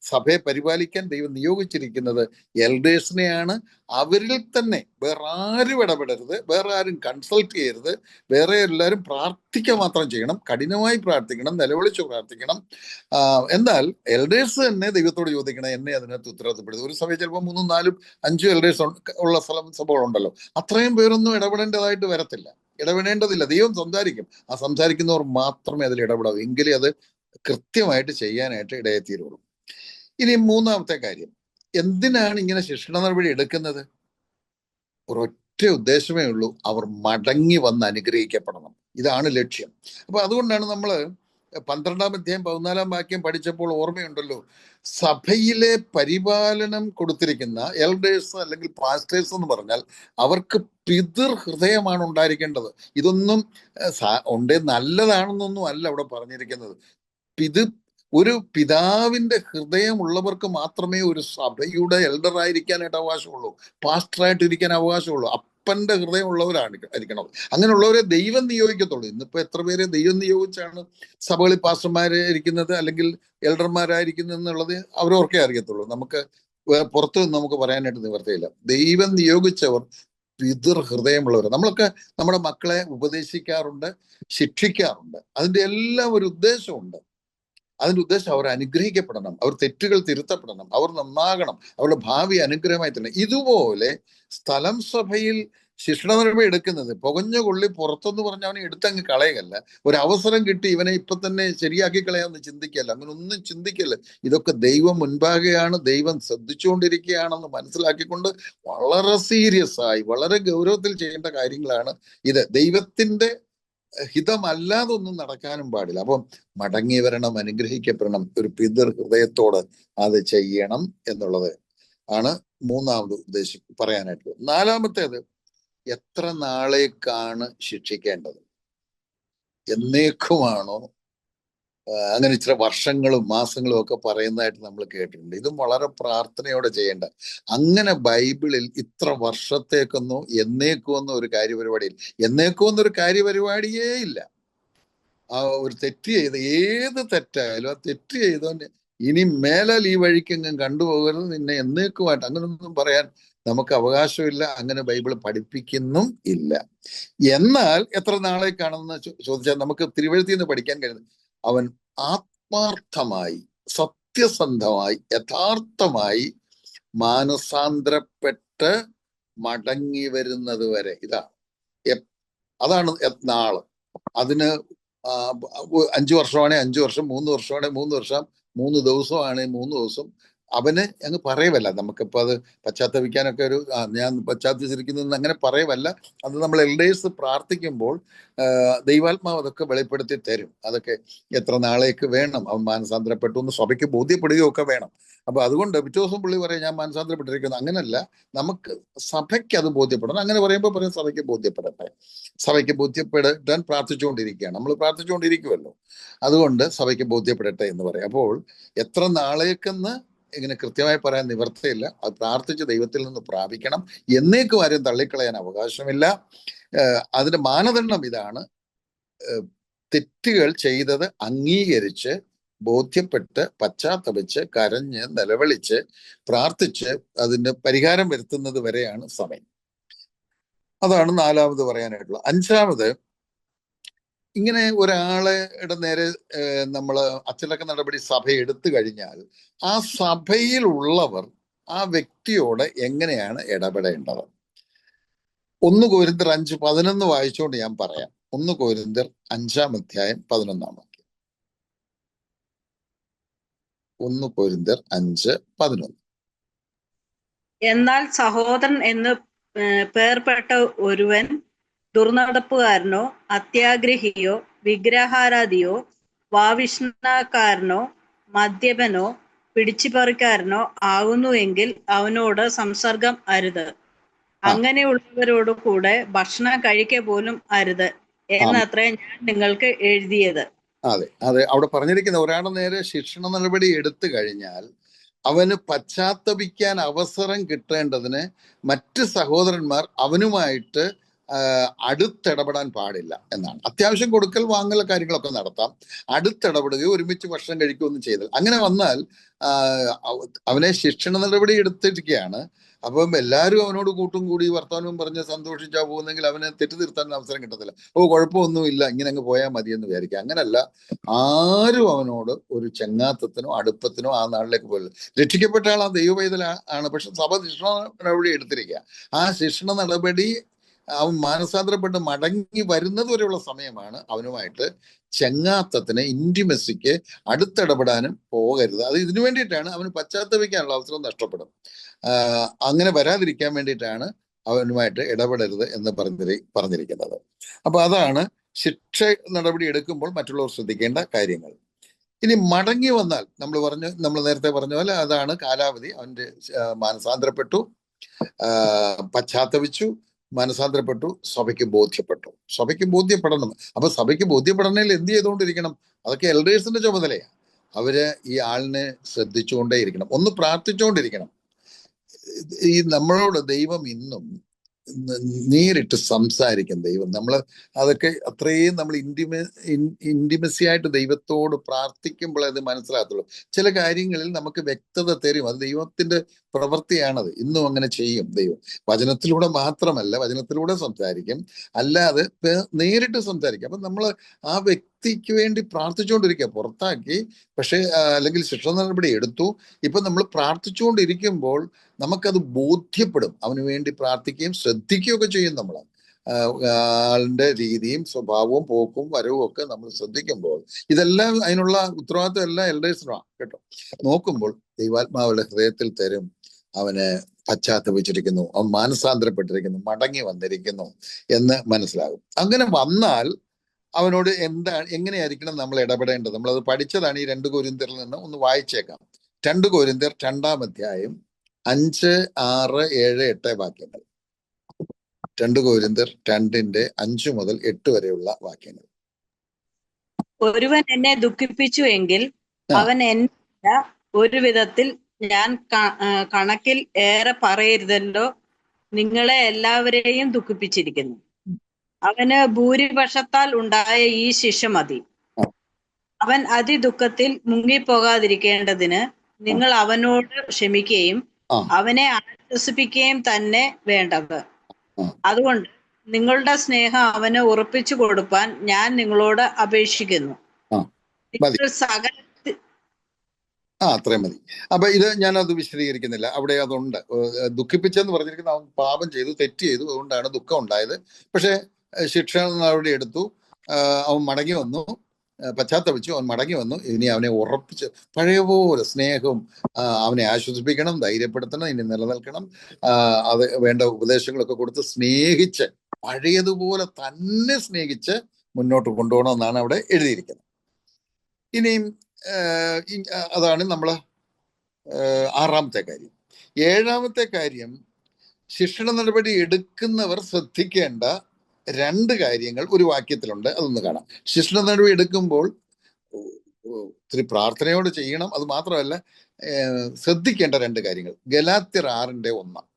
സഭയെ പരിപാലിക്കാൻ ദൈവം നിയോഗിച്ചിരിക്കുന്നത് എൽഡേഴ്സിനെയാണ്. അവരിൽ തന്നെ വേറെ ആരും ഇടപെടരുത്, വേറെ ആരും കൺസൾട്ട് ചെയ്യരുത്, വേറെ എല്ലാവരും പ്രാർത്ഥിക്കുക മാത്രം ചെയ്യണം, കഠിനമായി പ്രാർത്ഥിക്കണം, നിലവിളിച്ച് പ്രാർത്ഥിക്കണം. എന്നാൽ എൽഡേഴ്സ് തന്നെ ദൈവത്തോട് ചോദിക്കണം, എന്നെ അതിനകത്ത് ഉത്തരവാദിത്തപ്പെടുത്തും. ഒരു സഭയിൽ ചിലപ്പോൾ 3, 4, 5 എൽഡേഴ്സ് ഉള്ള സഭകളുണ്ടല്ലോ. അത്രയും പേരൊന്നും ഇടപെടേണ്ടതായിട്ട് വരത്തില്ല, ഇടപെടേണ്ടതില്ല. ദൈവം സംസാരിക്കും. ആ സംസാരിക്കുന്നവർ മാത്രമേ അതിൽ ഇടപെടാവൂ. എങ്കിലേ അത് കൃത്യമായിട്ട് ചെയ്യാനായിട്ട് ഇടയെത്തീരുള്ളൂ. ഇനി മൂന്നാമത്തെ കാര്യം, എന്തിനാണ് ഇങ്ങനെ ശിക്ഷണ നടപടി എടുക്കുന്നത്? ഒരൊറ്റ ഉദ്ദേശമേ ഉള്ളൂ, അവർ മടങ്ങി വന്ന് അനുഗ്രഹിക്കപ്പെടണം. ഇതാണ് ലക്ഷ്യം. അപ്പൊ അതുകൊണ്ടാണ് നമ്മൾ 12-ാം അധ്യായം 14-ാം വാക്യം പഠിച്ചപ്പോൾ ഓർമ്മയുണ്ടല്ലോ, സഭയിലെ പരിപാലനം കൊടുത്തിരിക്കുന്ന എൽഡേഴ്സ് അല്ലെങ്കിൽ പാസ്റ്റേഴ്സ് എന്ന് പറഞ്ഞാൽ അവർക്ക് പിതൃ ഹൃദയമാണ് ഉണ്ടായിരിക്കേണ്ടത്. ഇതൊന്നും ഉണ്ടേ നല്ലതാണെന്നൊന്നും അല്ല അവിടെ പറഞ്ഞിരിക്കുന്നത്. ഒരു പിതാവിന്റെ ഹൃദയമുള്ളവർക്ക് മാത്രമേ ഒരു സഭയുടെ എൽഡർ ആയിരിക്കാനായിട്ട് അവകാശമുള്ളൂ, പാസ്റ്ററായിട്ട് ഇരിക്കാൻ അവകാശമുള്ളൂ. അപ്പന്റെ ഹൃദയമുള്ളവരാണ് ആയിരിക്കണം. അങ്ങനെയുള്ളവരെ ദൈവം നിയോഗിക്കത്തുള്ളൂ. ഇന്നിപ്പോ എത്ര പേരെ ദൈവം നിയോഗിച്ചാണ് സഭകളിൽ പാസ്റ്റർമാരെ ഇരിക്കുന്നത് അല്ലെങ്കിൽ എൽഡർമാരായിരിക്കുന്നത് എന്നുള്ളത് അവരവർക്കേ അറിയത്തുള്ളൂ. നമുക്ക് പുറത്തു നിന്ന് നമുക്ക് പറയാനായിട്ട് നിവർത്തിയില്ല. ദൈവം നിയോഗിച്ചവർ പിതൃ ഹൃദയമുള്ളവർ. നമ്മളൊക്കെ നമ്മുടെ മക്കളെ ഉപദേശിക്കാറുണ്ട്, ശിക്ഷിക്കാറുണ്ട്. അതിന്റെ എല്ലാം ഒരു ഉദ്ദേശമുണ്ട്. അതിന്റെ ഉദ്ദേശം അവർ അനുഗ്രഹിക്കപ്പെടണം, അവർ തെറ്റുകൾ തിരുത്തപ്പെടണം, അവർ നന്നാകണം, അവരുടെ ഭാവി അനുഗ്രഹമായി തന്നെ. ഇതുപോലെ സ്ഥലം സഭയിൽ ശിക്ഷണ നടപടി എടുക്കുന്നത് പുകഞ്ഞ കൊള്ളി പുറത്തെന്ന് പറഞ്ഞ അവനെ എടുത്തങ്ങ് കളയല്ല. ഒരു അവസരം കിട്ടി ഇവനെ ഇപ്പൊ തന്നെ ശരിയാക്കി കളയാമെന്ന് ചിന്തിക്കല്ല. അങ്ങനെ ഒന്നും ചിന്തിക്കല്ല. ഇതൊക്കെ ദൈവം മുൻപാകെയാണ്, ദൈവം ശ്രദ്ധിച്ചുകൊണ്ടിരിക്കുകയാണെന്ന് മനസ്സിലാക്കിക്കൊണ്ട് വളരെ സീരിയസ് ആയി വളരെ ഗൗരവത്തിൽ ചെയ്യേണ്ട കാര്യങ്ങളാണ് ഇത്. ദൈവത്തിന്റെ ഹിതമല്ലാതെ ഒന്നും നടക്കാനും പാടില്ല. അപ്പം മടങ്ങി വരണം, അനുഗ്രഹിക്കപ്പെടണം, ഒരു പിതൃ ഹൃദയത്തോട് അത് ചെയ്യണം എന്നുള്ളത് ആണ് മൂന്നാമത് പറയാനായിട്ടുള്ളത്. നാലാമത്തേത്, എത്ര നാളേക്കാണ് ശിക്ഷിക്കേണ്ടത്? എന്നേക്കുമാണോ? അങ്ങനെ ഇച്ചിരി വർഷങ്ങളും മാസങ്ങളും ഒക്കെ പറയുന്നതായിട്ട് നമ്മൾ കേട്ടിട്ടുണ്ട്. ഇതും വളരെ പ്രാർത്ഥനയോടെ ചെയ്യേണ്ട. അങ്ങനെ ബൈബിളിൽ ഇത്ര വർഷത്തേക്കൊന്നോ എന്നേക്കുമെന്നോ ഒരു കാര്യപരിപാടിയിൽ, എന്നേക്കുമെന്നൊരു കാര്യപരിപാടിയേ ഇല്ല. ആ ഒരു തെറ്റ് ചെയ്ത്, ഏത് തെറ്റായാലും ആ തെറ്റ് ചെയ്തോണ്ട് ഇനി മേലാൽ ഈ വഴിക്കെങ്ങും കണ്ടുപോകരുത്, നിന്നെ എന്നേക്കുമായിട്ട്, അങ്ങനൊന്നും പറയാൻ നമുക്ക് അവകാശമില്ല. അങ്ങനെ ബൈബിൾ പഠിപ്പിക്കുന്നും ഇല്ല. എന്നാൽ എത്ര നാളേക്കാണെന്ന് ചോദിച്ചാൽ നമുക്ക് തിരുവഴുത്തിൽ നിന്ന് പഠിക്കാൻ കഴിയുന്നത്, അവൻ ആത്മാർത്ഥമായി സത്യസന്ധമായി യഥാർത്ഥമായി മാനസാന്തരപ്പെട്ട് മടങ്ങി വരുന്നത് വരെ. അതാണ് നാള്. അതിന് 5 വർഷമാണെ 5 വർഷം, 3 വർഷമാണെ 3 വർഷം, 3 ദിവസമാണെ 3 ദിവസം. അവന് അങ്ങ് പറയുവല്ല. നമുക്കിപ്പോൾ അത് പശ്ചാത്തപിക്കാനൊക്കെ ഞാൻ പശ്ചാത്തപിച്ചിരിക്കുന്നു അങ്ങനെ പറയുവല്ല. അത് നമ്മൾ എൽഡേഴ്സ് പ്രാർത്ഥിക്കുമ്പോൾ ദൈവാത്മാവ് അതൊക്കെ വെളിപ്പെടുത്തി തരും. അതൊക്കെ എത്ര നാളേക്ക് വേണം, അവൻ മാനസാന്തരപ്പെട്ടു എന്ന് സഭയ്ക്ക് ബോധ്യപ്പെടുകയൊക്കെ വേണം. അപ്പൊ അതുകൊണ്ട് പിറ്റേ ദിവസം പുള്ളി പറയും ഞാൻ മാനസാന്തരപ്പെട്ടിരിക്കുന്നു. അങ്ങനല്ല, നമുക്ക് സഭയ്ക്ക് അത് ബോധ്യപ്പെടണം. അങ്ങനെ പറയുമ്പോൾ പറയും സഭയ്ക്ക് ബോധ്യപ്പെടട്ടെ. സഭയ്ക്ക് ബോധ്യപ്പെടാൻ പ്രാർത്ഥിച്ചുകൊണ്ടിരിക്കുകയാണ്, നമ്മൾ പ്രാർത്ഥിച്ചുകൊണ്ടിരിക്കുമല്ലോ. അതുകൊണ്ട് സഭയ്ക്ക് ബോധ്യപ്പെടട്ടെ എന്ന് പറയും. അപ്പോൾ എത്ര നാളേക്കെന്ന് ഇങ്ങനെ കൃത്യമായി പറയാൻ നിവർത്തിയില്ല. അത് പ്രാർത്ഥിച്ച് ദൈവത്തിൽ നിന്ന് പ്രാപിക്കണം. എന്നേക്കും ആരും തള്ളിക്കളയാൻ അവകാശമില്ല. അതിന്റെ മാനദണ്ഡം ഇതാണ്: തെറ്റുകൾ ചെയ്തത് അംഗീകരിച്ച് ബോധ്യപ്പെട്ട് പശ്ചാത്തപിച്ച് കരഞ്ഞ് നിലവിളിച്ച് പ്രാർത്ഥിച്ച് അതിന് പരിഹാരം വരുത്തുന്നത് വരെയാണ് സമയം. അതാണ് നാലാമത് പറയാനായിട്ടുള്ളത്. അഞ്ചാമത്, ഇങ്ങനെ ഒരാളുടെ നേരെ നമ്മൾ അച്ചടക്ക നടപടി സഭ എടുത്തു കഴിഞ്ഞാൽ ആ സഭയിലുള്ളവർ ആ വ്യക്തിയോട് എങ്ങനെയാണ് ഇടപെടേണ്ടത്? 1 കൊരിന്ത്യർ 5:11 വായിച്ചുകൊണ്ട് ഞാൻ പറയാം. 1 കൊരിന്ത്യർ 5-ാം അധ്യായം 11-ാം വാക്യം. 1 കൊരിന്ത്യർ 5:11. എന്നാൽ സഹോദരൻ എന്ന് പേർപ്പെട്ട ഒരുവൻ ദുർനടപ്പുകാരനോ അത്യാഗ്രഹിയോ വിഗ്രഹാരാധിയോ വാവിഷ്ണക്കാരനോ മദ്യപനോ പിടിച്ചുപറിക്കാരനോ ആകുന്നുവെങ്കിൽ അവനോട് സംസർഗം അരുത്. അങ്ങനെയുള്ളവരോട് കൂടെ ഭക്ഷണം കഴിക്കുക പോലും അരുത് എന്നത്രേ ഞാൻ നിങ്ങൾക്ക് എഴുതിയത്. അതെ അതെ, അവിടെ പറഞ്ഞിരിക്കുന്ന ഒരാളുടെ നേരെ ശിക്ഷണ നടപടി എടുത്തു കഴിഞ്ഞാൽ അവന് പശ്ചാത്തപിക്കാൻ അവസരം കിട്ടേണ്ടതിന് മറ്റ് സഹോദരന്മാർ അവനുമായിട്ട് അടുത്തിടപെടാൻ പാടില്ല എന്നാണ്. അത്യാവശ്യം കൊടുക്കൽ വാങ്ങൽ കാര്യങ്ങളൊക്കെ നടത്താം. അടുത്തിടപെടുകയോ ഒരുമിച്ച് ഭക്ഷണം കഴിക്കുകയോ ഒന്നും ചെയ്താൽ, അങ്ങനെ വന്നാൽ അവനെ ശിക്ഷണ നടപടി എടുത്തിരിക്കുകയാണ്. അപ്പം എല്ലാവരും അവനോട് കൂട്ടും കൂടി വർത്തമാനവും പറഞ്ഞ് സന്തോഷിച്ചാ പോകുന്നെങ്കിൽ അവനെ തെറ്റുതിരുത്താൻ അവസരം കിട്ടത്തില്ല. കുഴപ്പമൊന്നുമില്ല, ഇങ്ങനെ അങ്ങ് പോയാൽ മതിയെന്ന് വിചാരിക്കുക. അങ്ങനല്ല, ആരും അവനോട് ഒരു ചെങ്ങാത്തത്തിനോ അടുപ്പത്തിനോ ആ നാളിലേക്ക് പോയില്ല. രക്ഷിക്കപ്പെട്ട ആൾ ആ ദൈവവേദന ആണ്, പക്ഷെ സഭ ശിക്ഷണ നടപടി എടുത്തിരിക്കുക. ആ ശിക്ഷണ നടപടി അവൻ മാനസാന്തരപ്പെട്ട് മടങ്ങി വരുന്നത് വരെയുള്ള സമയമാണ് അവനുമായിട്ട് ചെങ്ങാത്തത്തിന്, ഇന്റിമസിക്ക് അടുത്തിടപെടാനും പോകരുത്. അത് ഇതിനു വേണ്ടിയിട്ടാണ് അവന് പശ്ചാത്തപിക്കാനുള്ള അവസരം നഷ്ടപ്പെടും. അങ്ങനെ വരാതിരിക്കാൻ വേണ്ടിയിട്ടാണ് അവനുമായിട്ട് ഇടപെടരുത് എന്ന് പറഞ്ഞിരിക്കുന്നത്. അപ്പൊ അതാണ് ശിക്ഷ നടപടി എടുക്കുമ്പോൾ മറ്റുള്ളവർ ശ്രദ്ധിക്കേണ്ട കാര്യങ്ങൾ. ഇനി മടങ്ങി വന്നാൽ നമ്മൾ നേരത്തെ പറഞ്ഞ പോലെ അതാണ് കാലാവധി. അവന്റെ മാനസാന്തരപ്പെട്ടു, പശ്ചാത്തപിച്ചു, മനസാന്തരപ്പെട്ടു, സഭയ്ക്ക് ബോധ്യപ്പെട്ടു. സഭയ്ക്ക് ബോധ്യപ്പെടണം. അപ്പൊ സഭയ്ക്ക് ബോധ്യപ്പെടണമെങ്കിൽ എന്ത് ചെയ്തുകൊണ്ടിരിക്കണം? അതൊക്കെ എൽഡേഴ്സിന്റെ ചുമതലയാണ്. അവര് ഈ ആളിനെ ശ്രദ്ധിച്ചുകൊണ്ടേയിരിക്കണം, ഒന്ന് പ്രാർത്ഥിച്ചുകൊണ്ടിരിക്കണം. ഈ നമ്മളോട് ദൈവം ഇന്നും നേരിട്ട് സംസാരിക്കും. ദൈവം അതൊക്കെ അത്രയും നമ്മൾ ഇന്റിമസി ആയിട്ട് ദൈവത്തോട് പ്രാർത്ഥിക്കുമ്പോൾ അത് മനസ്സിലാകത്തുള്ളൂ. ചില കാര്യങ്ങളിൽ നമുക്ക് വ്യക്തത തരും. അത് ദൈവത്തിന്റെ പ്രവൃത്തിയാണത്. ഇന്നും അങ്ങനെ ചെയ്യും ദൈവം. വചനത്തിലൂടെ മാത്രമല്ല, വചനത്തിലൂടെ സംസാരിക്കും, അല്ലാതെ നേരിട്ട് സംസാരിക്കും. അപ്പൊ നമ്മൾ ആ വ്യക്തിക്ക് വേണ്ടി പ്രാർത്ഥിച്ചുകൊണ്ടിരിക്കുക. പുറത്താക്കി, പക്ഷെ അല്ലെങ്കിൽ ശിക്ഷ നടപടി എടുത്തു. ഇപ്പൊ നമ്മൾ പ്രാർത്ഥിച്ചുകൊണ്ടിരിക്കുമ്പോൾ നമുക്കത് ബോധ്യപ്പെടും. അവന് വേണ്ടി പ്രാർത്ഥിക്കുകയും ശ്രദ്ധിക്കുകയും ഒക്കെ ചെയ്യും. നമ്മൾ ആളിന്റെ രീതിയും സ്വഭാവവും പോക്കും വരവും ഒക്കെ നമ്മൾ ശ്രദ്ധിക്കുമ്പോൾ ഇതെല്ലാം അതിനുള്ള ഉത്തരവാദിത്വം എല്ലാം എൽഡേഴ്സിനാണ് കേട്ടോ. നോക്കുമ്പോൾ ദൈവാത്മാവുടെ ഹൃദയത്തിൽ തരും. അവന് പശ്ചാത്തപിച്ചിരിക്കുന്നു, അവൻ മാനസാന്തരപ്പെട്ടിരിക്കുന്നു, മടങ്ങി വന്നിരിക്കുന്നു എന്ന് മനസ്സിലാകും. അങ്ങനെ വന്നാൽ അവനോട് എങ്ങനെയായിരിക്കണം നമ്മൾ ഇടപെടേണ്ടത്? നമ്മളത് പഠിച്ചതാണ് ഈ 2 കൊരിന്ത്യരിൽ നിന്ന്. ഒന്ന് വായിച്ചേക്കാം. 2 കൊരിന്ത്യർ 2-ാം അധ്യായം 5, 6, 7, 8 വാക്യങ്ങൾ. 2 കൊരിന്ത്യർ 2:5 മുതൽ 8 വരെയുള്ള വാക്യങ്ങൾ. ഒരുവൻ എന്നെ ദുഃഖിപ്പിച്ചു എങ്കിൽ അവൻ എന്നെ ഒരു വിധത്തിൽ ഞാൻ കണക്കിൽ ഏറെ പറയരുതല്ലോ. നിങ്ങളെ എല്ലാവരെയും ദുഃഖിപ്പിച്ചിരിക്കുന്നു. അവന് ഭൂരിപക്ഷത്താൽ ഉണ്ടായ ഈ ശിക്ഷ മതി. അവൻ അതിദുഃഖത്തിൽ മുങ്ങിപ്പോകാതിരിക്കേണ്ടതിന് നിങ്ങൾ അവനോട് ക്ഷമിക്കുകയും അവനെ ആശ്വസിപ്പിക്കുകയും തന്നെ വേണ്ടത്. അതുകൊണ്ട് നിങ്ങളുടെ സ്നേഹം അവന് ഉറപ്പിച്ചു കൊടുപ്പാൻ ഞാൻ നിങ്ങളോട് അപേക്ഷിക്കുന്നു. അത്രയും മതി. അപ്പൊ ഇത് ഞാനത് വിശദീകരിക്കുന്നില്ല. അവിടെ അതുണ്ട്. ദുഃഖിപ്പിച്ചെന്ന് പറഞ്ഞിരിക്കുന്ന അവൻ പാപം ചെയ്തു, തെറ്റ് ചെയ്തു, അതുകൊണ്ടാണ് ദുഃഖം ഉണ്ടായത്. പക്ഷെ ശിക്ഷ നടപടി എടുത്തു, അവൻ മടങ്ങി വന്നു, പശ്ചാത്തപിച്ചു, അവൻ മടങ്ങി വന്നു. ഇനി അവനെ ഉറപ്പിച്ച് പഴയപോലെ സ്നേഹവും അവനെ ആശ്വസിപ്പിക്കണം, ധൈര്യപ്പെടുത്തണം, ഇനി നിലനിൽക്കണം, അത് വേണ്ട ഉപദേശങ്ങളൊക്കെ കൊടുത്ത് സ്നേഹിച്ച് പഴയതുപോലെ തന്നെ സ്നേഹിച്ച് മുന്നോട്ട് കൊണ്ടുപോകണമെന്നാണ് അവിടെ എഴുതിയിരിക്കുന്നത്. ഇനിയും അതാണ് നമ്മൾ 6-ാമത്തെ കാര്യം. 7-ാമത്തെ കാര്യം, ശിക്ഷണ നടപടി എടുക്കുന്നവർ ശ്രദ്ധിക്കേണ്ട 2 കാര്യങ്ങൾ ഒരു വാക്യത്തിലുണ്ട്. അതൊന്ന് കാണാം. ശിക്ഷണ നടപടി എടുക്കുമ്പോൾ ഒത്തിരി പ്രാർത്ഥനയോട് ചെയ്യണം. അത് മാത്രമല്ല, ശ്രദ്ധിക്കേണ്ട 2 കാര്യങ്ങൾ. ഗലാത്യർ 6:1.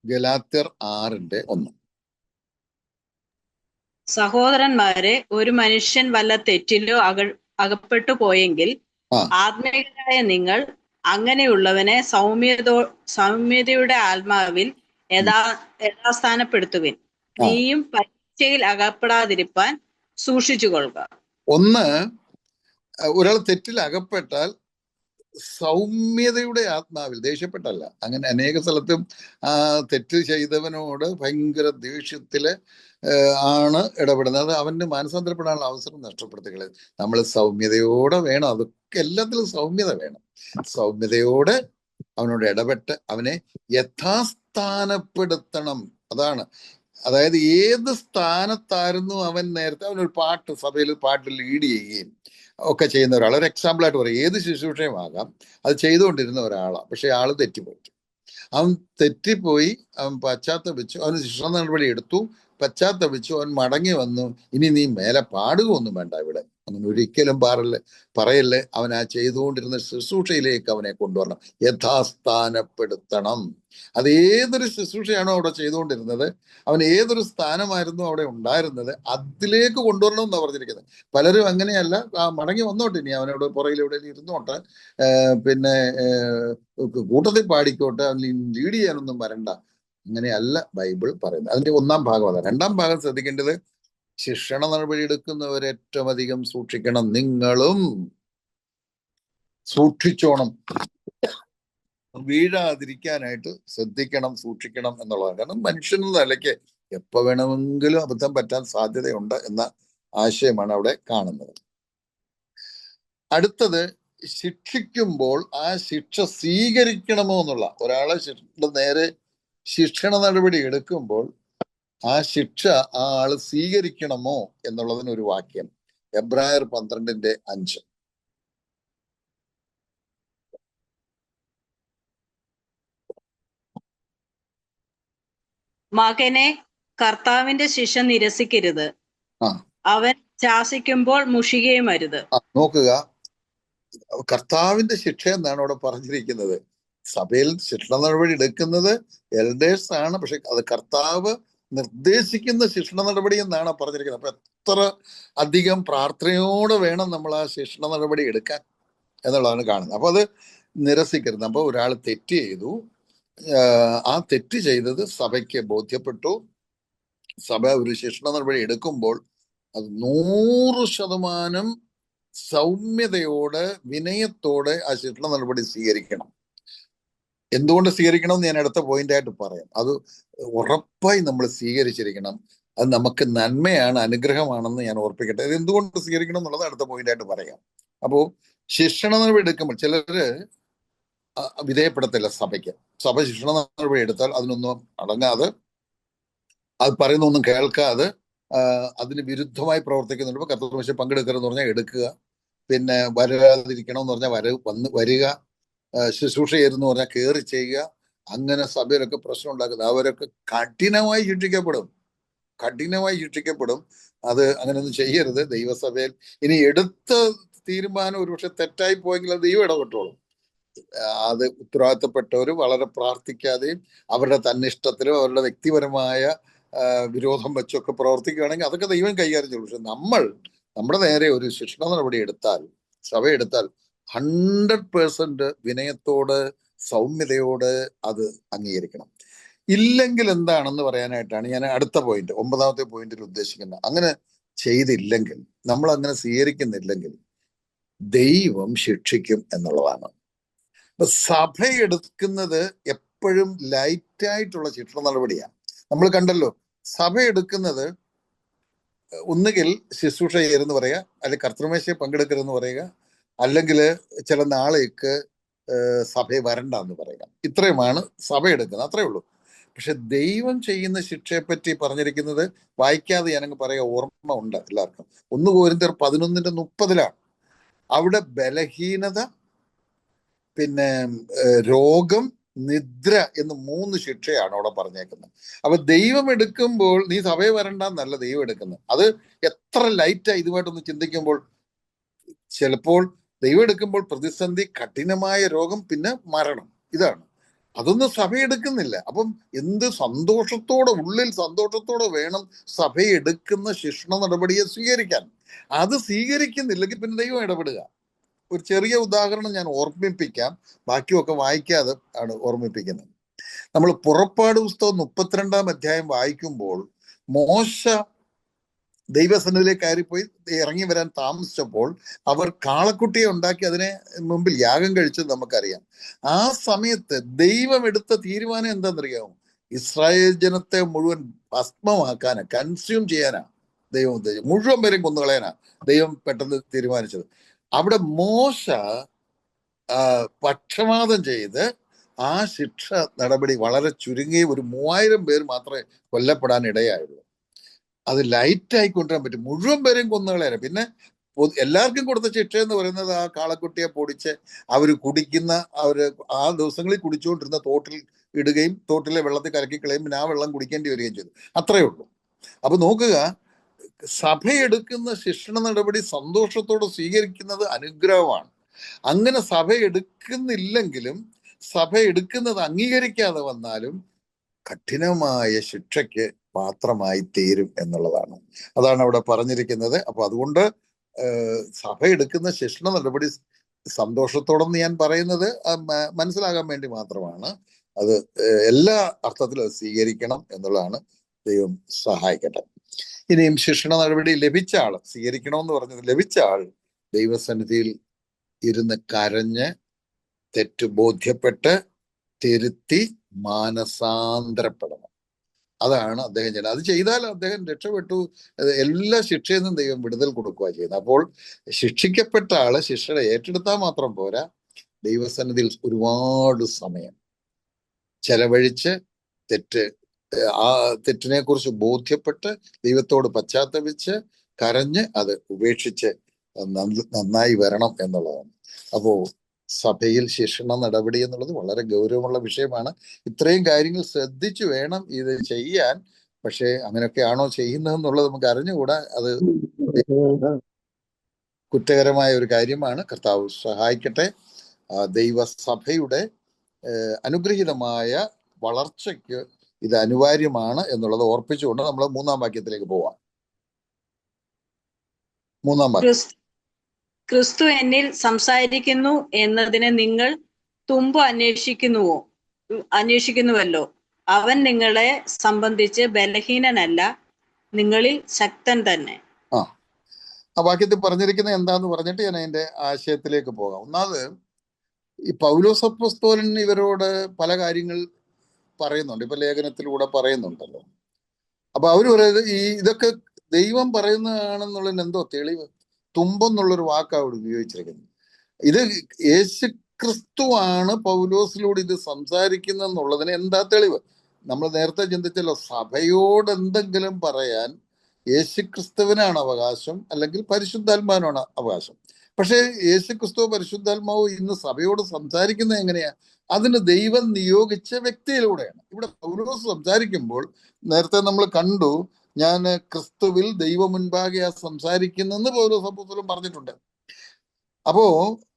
ഗലാത്യർ 6:1. സഹോദരന്മാരെ, ഒരു മനുഷ്യൻ വല്ല തെറ്റിലോ അകപ്പെട്ടു പോയെങ്കിൽ ആത്മീയരായ നിങ്ങൾ അങ്ങനെയുള്ളവനെ സൗമ്യതയുടെ ആത്മാവിൽ യഥാസ്ഥാനപ്പെടുത്തുവിൻ. നീയും പരീക്ഷയിൽ അകപ്പെടാതിരിപ്പാൻ സൂക്ഷിച്ചു കൊള്ളുക. ഒന്ന്, ഒരാൾ തെറ്റിൽ അകപ്പെട്ടാൽ സൗമ്യതയുടെ ആത്മാവിൽ, ദേഷ്യപ്പെട്ടല്ല. അങ്ങനെ അനേക സ്ഥലത്തും തെറ്റ് ചെയ്തവനോട് ഭയങ്കര ദേഷ്യത്തില് ആണ് ഇടപെടുന്നത്. അവന്റെ മാനസാന്തരപ്പെടാനുള്ള അവസരം നഷ്ടപ്പെടുത്തുക. നമ്മൾ സൗമ്യതയോടെ വേണം. അതൊക്കെ എല്ലാത്തിലും സൗമ്യത വേണം. സൗമ്യതയോടെ അവനോട് ഇടപെട്ട് അവനെ യഥാസ്ഥാനപ്പെടുത്തണം. അതാണ്. അതായത് ഏത് സ്ഥാനത്തായിരുന്നു അവൻ നേരത്തെ? അവനൊരു സഭയിൽ പാട്ട് ലീഡ് ചെയ്യുകയും ഒക്കെ ചെയ്യുന്ന ഒരാൾ. ഒരു എക്സാമ്പിളായിട്ട് പറയും, ഏത് ശുശ്രൂഷയും ആകാം, അത് ചെയ്തുകൊണ്ടിരുന്ന ഒരാളാണ്. പക്ഷെ ആള് തെറ്റിപ്പോയി. അവൻ തെറ്റിപ്പോയി, അവൻ പശ്ചാത്തപിച്ചു, അവന് ശിക്ഷ നടപടി എടുത്തു, പശ്ചാത്തപിച്ചു, അവൻ മടങ്ങി വന്നു. ഇനി നീ മേലെ പാടുകയൊന്നും വേണ്ട, ഇവിടെ അങ്ങനെ ഒരിക്കലും പറയല്ലേ. അവൻ ആ ചെയ്തുകൊണ്ടിരുന്ന ശുശ്രൂഷയിലേക്ക് അവനെ കൊണ്ടുവരണം, യഥാസ്ഥാനപ്പെടുത്തണം. അത് ഏതൊരു ശുശ്രൂഷയാണോ അവിടെ ചെയ്തുകൊണ്ടിരുന്നത്, അവൻ ഏതൊരു സ്ഥാനമായിരുന്നു അവിടെ ഉണ്ടായിരുന്നത്, അതിലേക്ക് കൊണ്ടുവരണം എന്നാണ് പറഞ്ഞിരിക്കുന്നത്. പലരും അങ്ങനെയല്ല, മടങ്ങി വന്നോട്ടെ, ഇനി അവനോട് പുറകിൽ എവിടെ ഇരുന്നോട്ടെ, പിന്നെ കൂട്ടത്തിൽ പാടിക്കോട്ടെ, അവൻ ലീഡ് ചെയ്യാനൊന്നും വരണ്ട. അങ്ങനെയല്ല ബൈബിൾ പറയുന്നത്. അതിന്റെ 1-ാം ഭാഗം അതാണ്. 2-ാം ഭാഗം ശ്രദ്ധിക്കേണ്ടത്, ശിക്ഷണ നടപടി എടുക്കുന്നവർ ഏറ്റവും അധികം സൂക്ഷിക്കണം. നിങ്ങളും സൂക്ഷിച്ചോണം. വീഴാതിരിക്കാനായിട്ട് ശ്രദ്ധിക്കണം, സൂക്ഷിക്കണം എന്നുള്ളതാണ്. കാരണം മനുഷ്യൻ നിലയ്ക്ക് എപ്പോ വേണമെങ്കിലും അബദ്ധം പറ്റാൻ സാധ്യതയുണ്ട് എന്ന ആശയമാണ് അവിടെ കാണുന്നത്. അടുത്തത്, ശിക്ഷിക്കുമ്പോൾ ആ ശിക്ഷ സ്വീകരിക്കണമോ എന്നുള്ള, ഒരാളെ നേരെ ശിക്ഷണ നടപടി എടുക്കുമ്പോൾ ആ ശിക്ഷ ആ ആള് സ്വീകരിക്കണമോ എന്നുള്ളതിനൊരു വാക്യം എബ്രായർ 12:5. മകനെ, കർത്താവിന്റെ ശിക്ഷ നിരസിക്കരുത്. അവൻ ശാസിക്കുമ്പോൾ മുഷികയും അരുത്. നോക്കുക, കർത്താവിന്റെ ശിക്ഷ എന്നാണ് അവിടെ പറഞ്ഞിരിക്കുന്നത്. സഭയിൽ ശിക്ഷണ നടപടി എടുക്കുന്നത് എൽഡേഴ്സ് ആണ്, പക്ഷെ അത് കർത്താവ് നിർദ്ദേശിക്കുന്ന ശിക്ഷണ നടപടി എന്നാണ് പറഞ്ഞിരിക്കുന്നത്. അപ്പൊ എത്ര അധികം പ്രാർത്ഥനയോടെ വേണം നമ്മൾ ആ ശിക്ഷണ നടപടി എടുക്കാൻ എന്നുള്ളതാണ് കാണുന്നത്. അപ്പൊ അത് നിരസിക്കരുത്. അപ്പൊ ഒരാൾ തെറ്റ് ചെയ്തു, ആ തെറ്റ് ചെയ്തത് സഭയ്ക്ക് ബോധ്യപ്പെട്ടു, സഭ ഒരു ശിക്ഷണ നടപടി എടുക്കുമ്പോൾ അത് 100% സൗമ്യതയോടെ വിനയത്തോടെ ആ ശിക്ഷണ നടപടി സ്വീകരിക്കണം. എന്തുകൊണ്ട് സ്വീകരിക്കണം എന്ന് ഞാൻ അടുത്ത പോയിന്റായിട്ട് പറയാം. അത് ഉറപ്പായി നമ്മൾ സ്വീകരിച്ചിരിക്കണം. അത് നമുക്ക് നന്മയാണ്, അനുഗ്രഹമാണെന്ന് ഞാൻ ഓർപ്പിക്കട്ടെ. ഇത് എന്തുകൊണ്ട് സ്വീകരിക്കണം എന്നുള്ളത് അടുത്ത പോയിന്റായിട്ട് പറയാം. അപ്പോ ശിക്ഷണ നടപടി എടുക്കുമ്പോൾ ചിലര് വിധേയപ്പെടത്തില്ല സഭയ്ക്ക്. സഭ ശിക്ഷണ നടപടി എടുത്താൽ അതിനൊന്നും അടങ്ങാതെ, അത് പറയുന്നൊന്നും കേൾക്കാതെ അതിന് വിരുദ്ധമായി പ്രവർത്തിക്കുന്നുണ്ട്. ഇപ്പൊ കർത്തൃമേശ പങ്കെടുക്കരുതെന്ന് പറഞ്ഞാൽ എടുക്കുക, പിന്നെ വരാതിരിക്കണമെന്ന് പറഞ്ഞാൽ വരിക, ശുശ്രൂഷ ചെയ്തെന്ന് പറഞ്ഞാൽ കയറി ചെയ്യുക, അങ്ങനെ സഭയിലൊക്കെ പ്രശ്നം ഉണ്ടാക്കുന്നത്. അവരൊക്കെ കഠിനമായി ശിക്ഷിക്കപ്പെടും. അത് അങ്ങനെയൊന്നും ചെയ്യരുത്. ദൈവസഭയിൽ ഇനി എടുത്ത തീരുമാനം ഒരുപക്ഷെ തെറ്റായി പോയെങ്കിൽ അത് ദൈവം ഇടപെട്ടോളും. അത് ഉത്തരവാദിത്തപ്പെട്ടവർ വളരെ പ്രാർത്ഥിക്കാതെയും അവരുടെ തന്നിഷ്ടത്തിലും അവരുടെ വ്യക്തിപരമായ വിരോധം വെച്ചൊക്കെ പ്രവർത്തിക്കുകയാണെങ്കിൽ അതൊക്കെ ദൈവം കൈകാര്യം ചെയ്യും. പക്ഷെ നമ്മുടെ നേരെ ഒരു ശിക്ഷണ നടപടി എടുത്താൽ, സഭ എടുത്താൽ 100% വിനയത്തോട് സൗമ്യതയോട് അത് അംഗീകരിക്കണം. ഇല്ലെങ്കിൽ എന്താണെന്ന് പറയാനായിട്ടാണ് ഞാൻ അടുത്ത പോയിന്റ്, 9ാമത്തെ പോയിന്റിൽ ഉദ്ദേശിക്കുന്നത്. അങ്ങനെ ചെയ്തില്ലെങ്കിൽ, നമ്മൾ അങ്ങനെ സ്വീകരിക്കുന്നില്ലെങ്കിൽ ദൈവം ശിക്ഷിക്കും എന്നുള്ളതാണ്. അപ്പൊ സഭ എടുക്കുന്നത് എപ്പോഴും ലൈറ്റായിട്ടുള്ള ശിക്ഷണ നടപടിയാണ്. നമ്മൾ കണ്ടല്ലോ, സഭ എടുക്കുന്നത് ഒന്നുകിൽ ശുശ്രൂഷ ചെയ്യരുതെന്ന് പറയുക, അല്ലെങ്കിൽ കർത്തൃമേശയെ പങ്കെടുക്കരുതെന്ന് പറയുക, അല്ലെങ്കിൽ ചില നാളേക്ക് സഭയെ വരണ്ടെന്ന് പറയുക. ഇത്രയുമാണ് സഭ എടുക്കുന്നത്, അത്രേ ഉള്ളൂ. പക്ഷെ ദൈവം ചെയ്യുന്ന ശിക്ഷയെപ്പറ്റി പറഞ്ഞിരിക്കുന്നത് വായിക്കാതെ ഞാനങ്ങ് പറയുക, ഓർമ്മ ഉണ്ട് എല്ലാവർക്കും. 1 കൊരിന്ത്യർ 11:30 അവിടെ ബലഹീനത, പിന്നെ രോഗം, നിദ്ര എന്ന് 3 ശിക്ഷയാണ് അവിടെ പറഞ്ഞേക്കുന്നത്. അപ്പൊ ദൈവം എടുക്കുമ്പോൾ നീ സഭയെ വരണ്ടെന്നല്ല ദൈവം എടുക്കുന്നത്. അത് എത്ര ലൈറ്റാ ഇതുമായിട്ടൊന്ന് ചിന്തിക്കുമ്പോൾ. ചിലപ്പോൾ ദൈവം എടുക്കുമ്പോൾ പ്രതിസന്ധി, കഠിനമായ രോഗം, പിന്നെ മരണം, ഇതാണ്. അതൊന്നും സഭ എടുക്കുന്നില്ല. അപ്പം എന്ത് സന്തോഷത്തോടെ, ഉള്ളിൽ സന്തോഷത്തോടെ വേണം സഭ എടുക്കുന്ന ശിക്ഷണ നടപടിയെ സ്വീകരിക്കാൻ. അത് സ്വീകരിക്കുന്നില്ലെങ്കിൽ പിന്നെ ദൈവം ഇടപെടുക. ഒരു ചെറിയ ഉദാഹരണം ഞാൻ ഓർമ്മിപ്പിക്കാം, ബാക്കിയൊക്കെ വായിക്കാതെ ആണ് ഓർമ്മിപ്പിക്കുന്നത്. നമ്മൾ പുറപ്പാട് പുസ്തകം 32-ാം അധ്യായം വായിക്കുമ്പോൾ മോശ ദൈവസന്നിധിയിലേക്ക് കയറിപ്പോയി ഇറങ്ങി വരാൻ താമസിച്ചപ്പോൾ അവർ കാളക്കുട്ടിയെ ഉണ്ടാക്കി അതിനെ മുമ്പിൽ യാഗം കഴിച്ചത് നമുക്കറിയാം. ആ സമയത്ത് ദൈവം എടുത്ത തീരുമാനം എന്താണെന്നറിയാമോ? ഇസ്രായേൽ ജനത്തെ മുഴുവൻ ഭസ്മമാക്കാനാ, കൺസ്യൂം ചെയ്യാനാ ദൈവം ഉദ്ദേശിച്ചത്. മുഴുവൻ പേരെയും കൊന്നുകളയാനാ ദൈവം പെട്ടെന്ന് തീരുമാനിച്ചത്. അവിടെ മോശ പക്ഷപാതം ചെയ്ത് ആ ശിക്ഷ നടപടി വളരെ ചുരുങ്ങിയ ഒരു 3000 പേർ മാത്രമേ കൊല്ലപ്പെടാൻ ഇടയായുള്ളൂ. അത് ലൈറ്റായി കൊണ്ടുവരാൻ പറ്റും. മുഴുവൻ പേരെയും കൊന്നുകളയാൻ. പിന്നെ എല്ലാവർക്കും കൊടുത്ത ശിക്ഷ എന്ന് പറയുന്നത് ആ കാളക്കുട്ടിയെ പൊടിച്ച് അവർ കുടിക്കുന്ന, ആ ദിവസങ്ങളിൽ കുടിച്ചുകൊണ്ടിരുന്ന തോട്ടിൽ ഇടുകയും തോട്ടിലെ വെള്ളത്തിൽ കലക്കി കളയും, പിന്നെ ആ വെള്ളം കുടിക്കേണ്ടി വരികയും ചെയ്തു. അത്രയേ ഉള്ളൂ. അപ്പൊ നോക്കുക, സഭ എടുക്കുന്ന ശിക്ഷണ നടപടി സന്തോഷത്തോടെ സ്വീകരിക്കുന്നത് അനുഗ്രഹമാണ്. അങ്ങനെ സഭ എടുക്കുന്നില്ലെങ്കിലും, സഭ എടുക്കുന്നത് അംഗീകരിക്കാതെ വന്നാലും കഠിനമായ ശിക്ഷയ്ക്ക് പാത്രമായി തീരും എന്നുള്ളതാണ്. അതാണ് അവിടെ പറഞ്ഞിരിക്കുന്നത്. അപ്പൊ അതുകൊണ്ട് സഭ എടുക്കുന്ന ശിക്ഷണ നടപടി സന്തോഷത്തോടെന്ന് ഞാൻ പറയുന്നത് മനസ്സിലാകാൻ വേണ്ടി മാത്രമാണ്. അത് എല്ലാ അർത്ഥത്തിലും അത് സ്വീകരിക്കണം എന്നുള്ളതാണ്. ദൈവം സഹായിക്കട്ടെ. ഇനിയും ശിക്ഷണ നടപടി ലഭിച്ച ആൾ, സ്വീകരിക്കണമെന്ന് പറഞ്ഞത് ലഭിച്ച ആൾ ദൈവസന്നിധിയിൽ ഇരുന്ന് കരഞ്ഞ് തെറ്റ് ബോധ്യപ്പെട്ട് തിരുത്തി മാനസാന്തരപ്പെടണം. അതാണ് അദ്ദേഹം ചെയ്യുന്നത്. അത് ചെയ്താൽ അദ്ദേഹം രക്ഷപ്പെട്ടു. എല്ലാ ശിക്ഷയിൽ നിന്നും ദൈവം വിടുതൽ കൊടുക്കുക ചെയ്യുന്നത്. അപ്പോൾ ശിക്ഷിക്കപ്പെട്ട ആള് ശിക്ഷയുടെ ഏറ്റെടുത്താൽ മാത്രം പോരാ, ദൈവസന്നിധിയിൽ ഒരുപാട് സമയം ചെലവഴിച്ച് ആ തെറ്റിനെ കുറിച്ച് ബോധ്യപ്പെട്ട് ദൈവത്തോട് പശ്ചാത്തപിച്ച് കരഞ്ഞ് അത് ഉപേക്ഷിച്ച് നന്നായി വരണം എന്നുള്ളതാണ്. അപ്പോ സഭയിൽ ശിക്ഷണ നടപടി എന്നുള്ളത് വളരെ ഗൗരവമുള്ള വിഷയമാണ്. ഇത്രയും കാര്യങ്ങൾ ശ്രദ്ധിച്ചു വേണം ഇത് ചെയ്യാൻ. പക്ഷെ അങ്ങനെയൊക്കെയാണോ ചെയ്യുന്നതെന്നുള്ളത് നമുക്ക് അറിഞ്ഞുകൂടാ. അത് കുറ്റകരമായ ഒരു കാര്യമാണ്. കർത്താവ് സഹായിക്കട്ടെ. ദൈവസഭയുടെ അനുഗ്രഹീതമായ വളർച്ചയ്ക്ക് ഇത് അനിവാര്യമാണ് എന്നുള്ളത് ഓർപ്പിച്ചുകൊണ്ട് നമ്മൾ 3-ാം വാക്യത്തിലേക്ക് പോവാം. 3-ാം വാക്യം. ക്രിസ്തു എന്നിൽ സംസാരിക്കുന്നു എന്നതിന് നിങ്ങൾ തുമ്പ് അന്വേഷിക്കുന്നുവല്ലോ. അവൻ നിങ്ങളെ സംബന്ധിച്ച് ബലഹീനനല്ല, നിങ്ങളിൽ ശക്തൻ തന്നെ. ആ വാക്യത്തിൽ പറഞ്ഞിരിക്കുന്നത് എന്താന്ന് പറഞ്ഞിട്ട് ഞാൻ അതിന്റെ ആശയത്തിലേക്ക് പോകാം. ഒന്നാമത്, ഈ പൗലോസ് അപ്പോസ്തലൻ ഇവരോട് പല കാര്യങ്ങൾ പറയുന്നുണ്ട്. ഇപ്പൊ ലേഖനത്തിലൂടെ പറയുന്നുണ്ടല്ലോ. അപ്പൊ അവര് പറയുന്നത് ഇതൊക്കെ ദൈവം പറയുന്നതാണെന്നുള്ളതിന് എന്തോ തെളിവ്? തുമ്പെന്നുള്ളൊരു വാക്കാണ് അവിടെ ഉപയോഗിച്ചിരിക്കുന്നത്. ഇത് യേശു ക്രിസ്തുവാണ് പൗലോസിലൂടെ ഇത് സംസാരിക്കുന്നെന്നുള്ളതിന് എന്താ തെളിവ്? നമ്മൾ നേരത്തെ ചിന്തിച്ചല്ലോ, സഭയോട് എന്തെങ്കിലും പറയാൻ യേശുക്രിസ്തുവിനാണ് അവകാശം, അല്ലെങ്കിൽ പരിശുദ്ധാത്മാവിനാണ് അവകാശം. പക്ഷേ യേശുക്രിസ്തു പരിശുദ്ധാത്മാവ് ഇന്ന് സഭയോട് സംസാരിക്കുന്നത് എങ്ങനെയാ? അതിന് ദൈവം നിയോഗിച്ച വ്യക്തിയിലൂടെയാണ്. ഇവിടെ പൗലോസ് സംസാരിക്കുമ്പോൾ നേരത്തെ നമ്മൾ കണ്ടു, ഞാൻ ക്രിസ്തുവിൽ ദൈവം മുൻപാകെയാ സംസാരിക്കുന്നെന്ന് പൗലോസ് അപ്പോസ്തലൻ പറഞ്ഞിട്ടുണ്ട്. അപ്പോ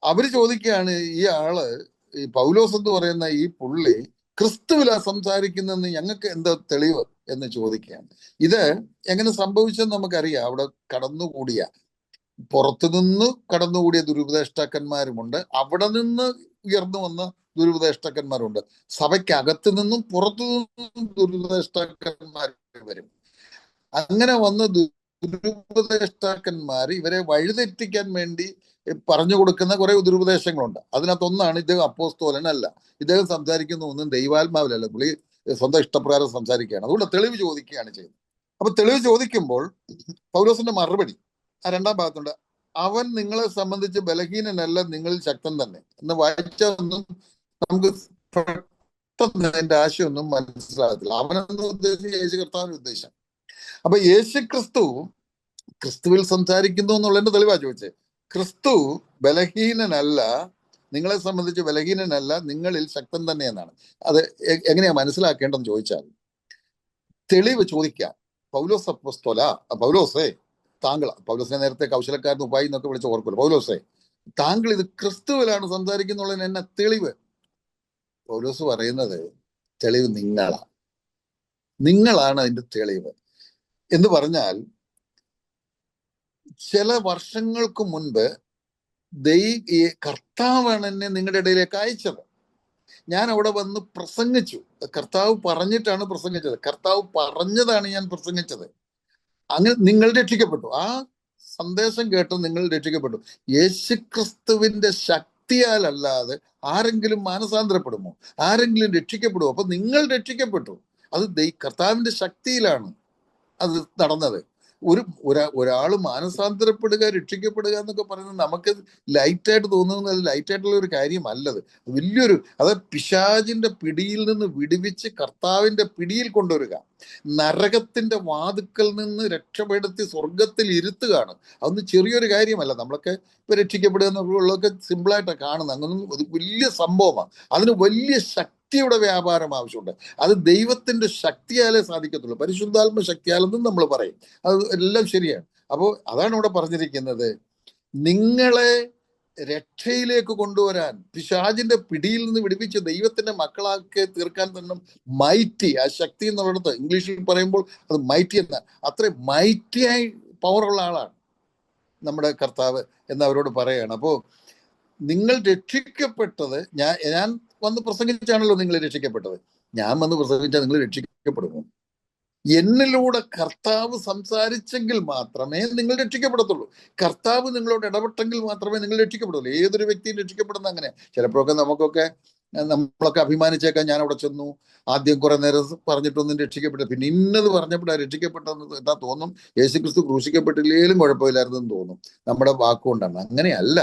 അവര് ചോദിക്കുകയാണ്, ഈ ആള്, ഈ പൗലോസ് എന്ന് പറയുന്ന ഈ പുള്ളി ക്രിസ്തുവിലാ സംസാരിക്കുന്നെന്ന് ഞങ്ങൾക്ക് എന്താ തെളിവ് എന്ന് ചോദിക്കുകയാണ്. ഇത് എങ്ങനെ സംഭവിച്ചെന്ന് നമുക്കറിയാം. അവിടെ പുറത്തുനിന്ന് കടന്നുകൂടിയ ദുരുപദേഷ്ടാക്കന്മാരുമുണ്ട്, അവിടെ നിന്ന് ഉയർന്നു വന്ന ദുരുപദേഷ്ടാക്കന്മാരുണ്ട്. സഭയ്ക്കകത്തു നിന്നും പുറത്തു നിന്നും ദുരുപദേഷ്ടാക്കന്മാർ വരും. അങ്ങനെ വന്ന ദുരുപദേഷ്ടാക്കന്മാർ ഇവരെ വഴിതെറ്റിക്കാൻ വേണ്ടി പറഞ്ഞു കൊടുക്കുന്ന കുറെ ദുരുപദേശങ്ങളുണ്ട്. അതിനകത്തൊന്നാണ് ഇദ്ദേഹം അപ്പോസ്തലനല്ല, ഇദ്ദേഹം സംസാരിക്കുന്ന ഒന്നും ദൈവാത്മാവിലല്ല, പുള്ളി സ്വന്തം ഇഷ്ടപ്രകാരം സംസാരിക്കുകയാണ്. അതുകൊണ്ട് തെളിവ് ചോദിക്കുകയാണ് ചെയ്യുന്നത്. അപ്പൊ തെളിവ് ചോദിക്കുമ്പോൾ പൗലോസിന്റെ മറുപടി ആ 2-ാം ഭാഗത്തുണ്ട്. അവൻ നിങ്ങളെ സംബന്ധിച്ച് ബലഹീനനല്ല, നിങ്ങളിൽ ശക്തൻ തന്നെ എന്ന് വായിച്ചൊന്നും നമുക്ക് പെട്ടെന്ന് അതിന്റെ ആശയമൊന്നും മനസ്സിലാകത്തില്ല. അവനെന്ന് ഉദ്ദേശിച്ച് യേശു കർത്താവിന്റെ ഉദ്ദേശം. അപ്പൊ യേശു ക്രിസ്തുവിൽ സംസാരിക്കുന്നു എന്നുള്ളതിന്റെ തെളിവാ ചോദിച്ചത്. ക്രിസ്തു ബലഹീനനല്ല, നിങ്ങളെ സംബന്ധിച്ച് ബലഹീനനല്ല, നിങ്ങളിൽ ശക്തൻ തന്നെ എന്നാണ്. അത് എങ്ങനെയാ മനസ്സിലാക്കേണ്ടെന്ന് ചോദിച്ചാൽ തെളിവ് ചോദിക്കാം. പൗലോസ് അപ്പോസ്തല, പൗലോസേ താങ്കൾ, പൗലോസിനെ നേരത്തെ കൗശലക്കാരൻ ഉപായി എന്നൊക്കെ വിളിച്ച് ഓർക്കുമല്ലോ, പൗലോസേ താങ്കൾ ഇത് ക്രിസ്തുവിലാണ് സംസാരിക്കുന്നുള്ളതിന് എന്നെ തെളിവ്? പൗലോസ് പറയുന്നത് തെളിവ് നിങ്ങളാണ് അതിന്റെ തെളിവ് എന്ന് പറഞ്ഞാൽ, ചില വർഷങ്ങൾക്ക് മുൻപ് കർത്താവാണ് എന്നെ നിങ്ങളുടെ ഇടയിലേക്ക് അയച്ചത്. ഞാൻ അവിടെ വന്ന് പ്രസംഗിച്ചു. കർത്താവ് പറഞ്ഞിട്ടാണ് പ്രസംഗിച്ചത്, കർത്താവ് പറഞ്ഞതാണ് ഞാൻ പ്രസംഗിച്ചത്. അങ്ങനെ നിങ്ങൾ രക്ഷിക്കപ്പെട്ടു. ആ സന്ദേശം കേട്ട് നിങ്ങൾ രക്ഷിക്കപ്പെട്ടു. യേശുക്രിസ്തുവിന്റെ ശക്തിയാലല്ലാതെ ആരെങ്കിലും മാനസാന്തരപ്പെടുമോ? ആരെങ്കിലും രക്ഷിക്കപ്പെടുമോ? അപ്പൊ നിങ്ങൾ രക്ഷിക്കപ്പെട്ടു. അത് കർത്താവിന്റെ ശക്തിയിലാണ് അത് നടന്നത്. ഒരാൾ മാനസാന്തരപ്പെടുക, രക്ഷിക്കപ്പെടുക എന്നൊക്കെ പറയുന്നത് നമുക്ക് ലൈറ്റായിട്ട് തോന്നുന്നത് ലൈറ്റായിട്ടുള്ള ഒരു കാര്യമല്ലത്. അത് പിശാചിന്റെ പിടിയിൽ നിന്ന് വിടുവിച്ച് കർത്താവിന്റെ പിടിയിൽ കൊണ്ടുവരിക, നരകത്തിന്റെ വാതുക്കൽ നിന്ന് രക്ഷപ്പെടുത്തി സ്വർഗത്തിൽ ഇരുത്തുകയാണ്. അതൊന്നും ചെറിയൊരു കാര്യമല്ല. നമ്മളൊക്കെ ഇപ്പൊ രക്ഷിക്കപ്പെടുക എന്നുള്ളതൊക്കെ സിമ്പിളായിട്ടാണ് കാണുന്നത്. അങ്ങനൊന്നും അത് വലിയ സംഭവമാണ്. അതിന് വലിയ ശക്തിയുടെ വ്യാപാരം ആവശ്യമുണ്ട്. അത് ദൈവത്തിന്റെ ശക്തിയാലേ സാധിക്കത്തുള്ളൂ. പരിശുദ്ധാത്മ ശക്തിയാലെന്നും നമ്മൾ പറയും. അത് എല്ലാം ശരിയാണ്. അപ്പോൾ അതാണ് ഇവിടെ പറഞ്ഞിരിക്കുന്നത്, നിങ്ങളെ രക്ഷയിലേക്ക് കൊണ്ടുവരാൻ, പിശാചിന്റെ പിടിയിൽ നിന്ന് വിടുവിച്ച് ദൈവത്തിന്റെ മക്കളാക്കി തീർക്കാൻ തന്നെ മൈറ്റി, ആ ശക്തി എന്നുള്ളിടത്ത് ഇംഗ്ലീഷിൽ പറയുമ്പോൾ അത് മൈറ്റി എന്ന, അത്ര മൈറ്റിയായി പവറുള്ള ആളാണ് നമ്മുടെ കർത്താവ് എന്ന് അവരോട് പറയാണ്. അപ്പോൾ നിങ്ങൾ രക്ഷിക്കപ്പെട്ടത്, ഞാൻ വന്ന് പ്രസംഗിച്ചാണല്ലോ നിങ്ങൾ രക്ഷിക്കപ്പെട്ടത്. ഞാൻ വന്ന് പ്രസംഗിച്ചാൽ നിങ്ങൾ രക്ഷിക്കപ്പെടുമോ? എന്നിലൂടെ കർത്താവ് സംസാരിച്ചെങ്കിൽ മാത്രമേ നിങ്ങൾ രക്ഷിക്കപ്പെടത്തുള്ളൂ. കർത്താവ് നിങ്ങളോട് ഇടപെട്ടെങ്കിൽ മാത്രമേ നിങ്ങൾ രക്ഷിക്കപ്പെടുള്ളൂ. ഏതൊരു വ്യക്തിയും രക്ഷിക്കപ്പെടുന്ന അങ്ങനെ. ചിലപ്പോഴൊക്കെ നമുക്കൊക്കെ നമ്മളൊക്കെ അഭിമാനിച്ചേക്കാൻ ഞാൻ അവിടെ ചെന്നു, ആദ്യം കുറെ നേരം പറഞ്ഞിട്ടൊന്നും രക്ഷിക്കപ്പെട്ടു, പിന്നെ ഇന്നത് പറഞ്ഞപ്പോഴാണ് രക്ഷിക്കപ്പെട്ടെന്ന് എന്താ തോന്നും, യേശുക്രിസ്തു ക്രൂശിക്കപ്പെട്ടില്ലേലും കുഴപ്പമില്ലായിരുന്നെന്ന് തോന്നും. നമ്മുടെ വാക്കുകൊണ്ടാണ്. അങ്ങനെയല്ല.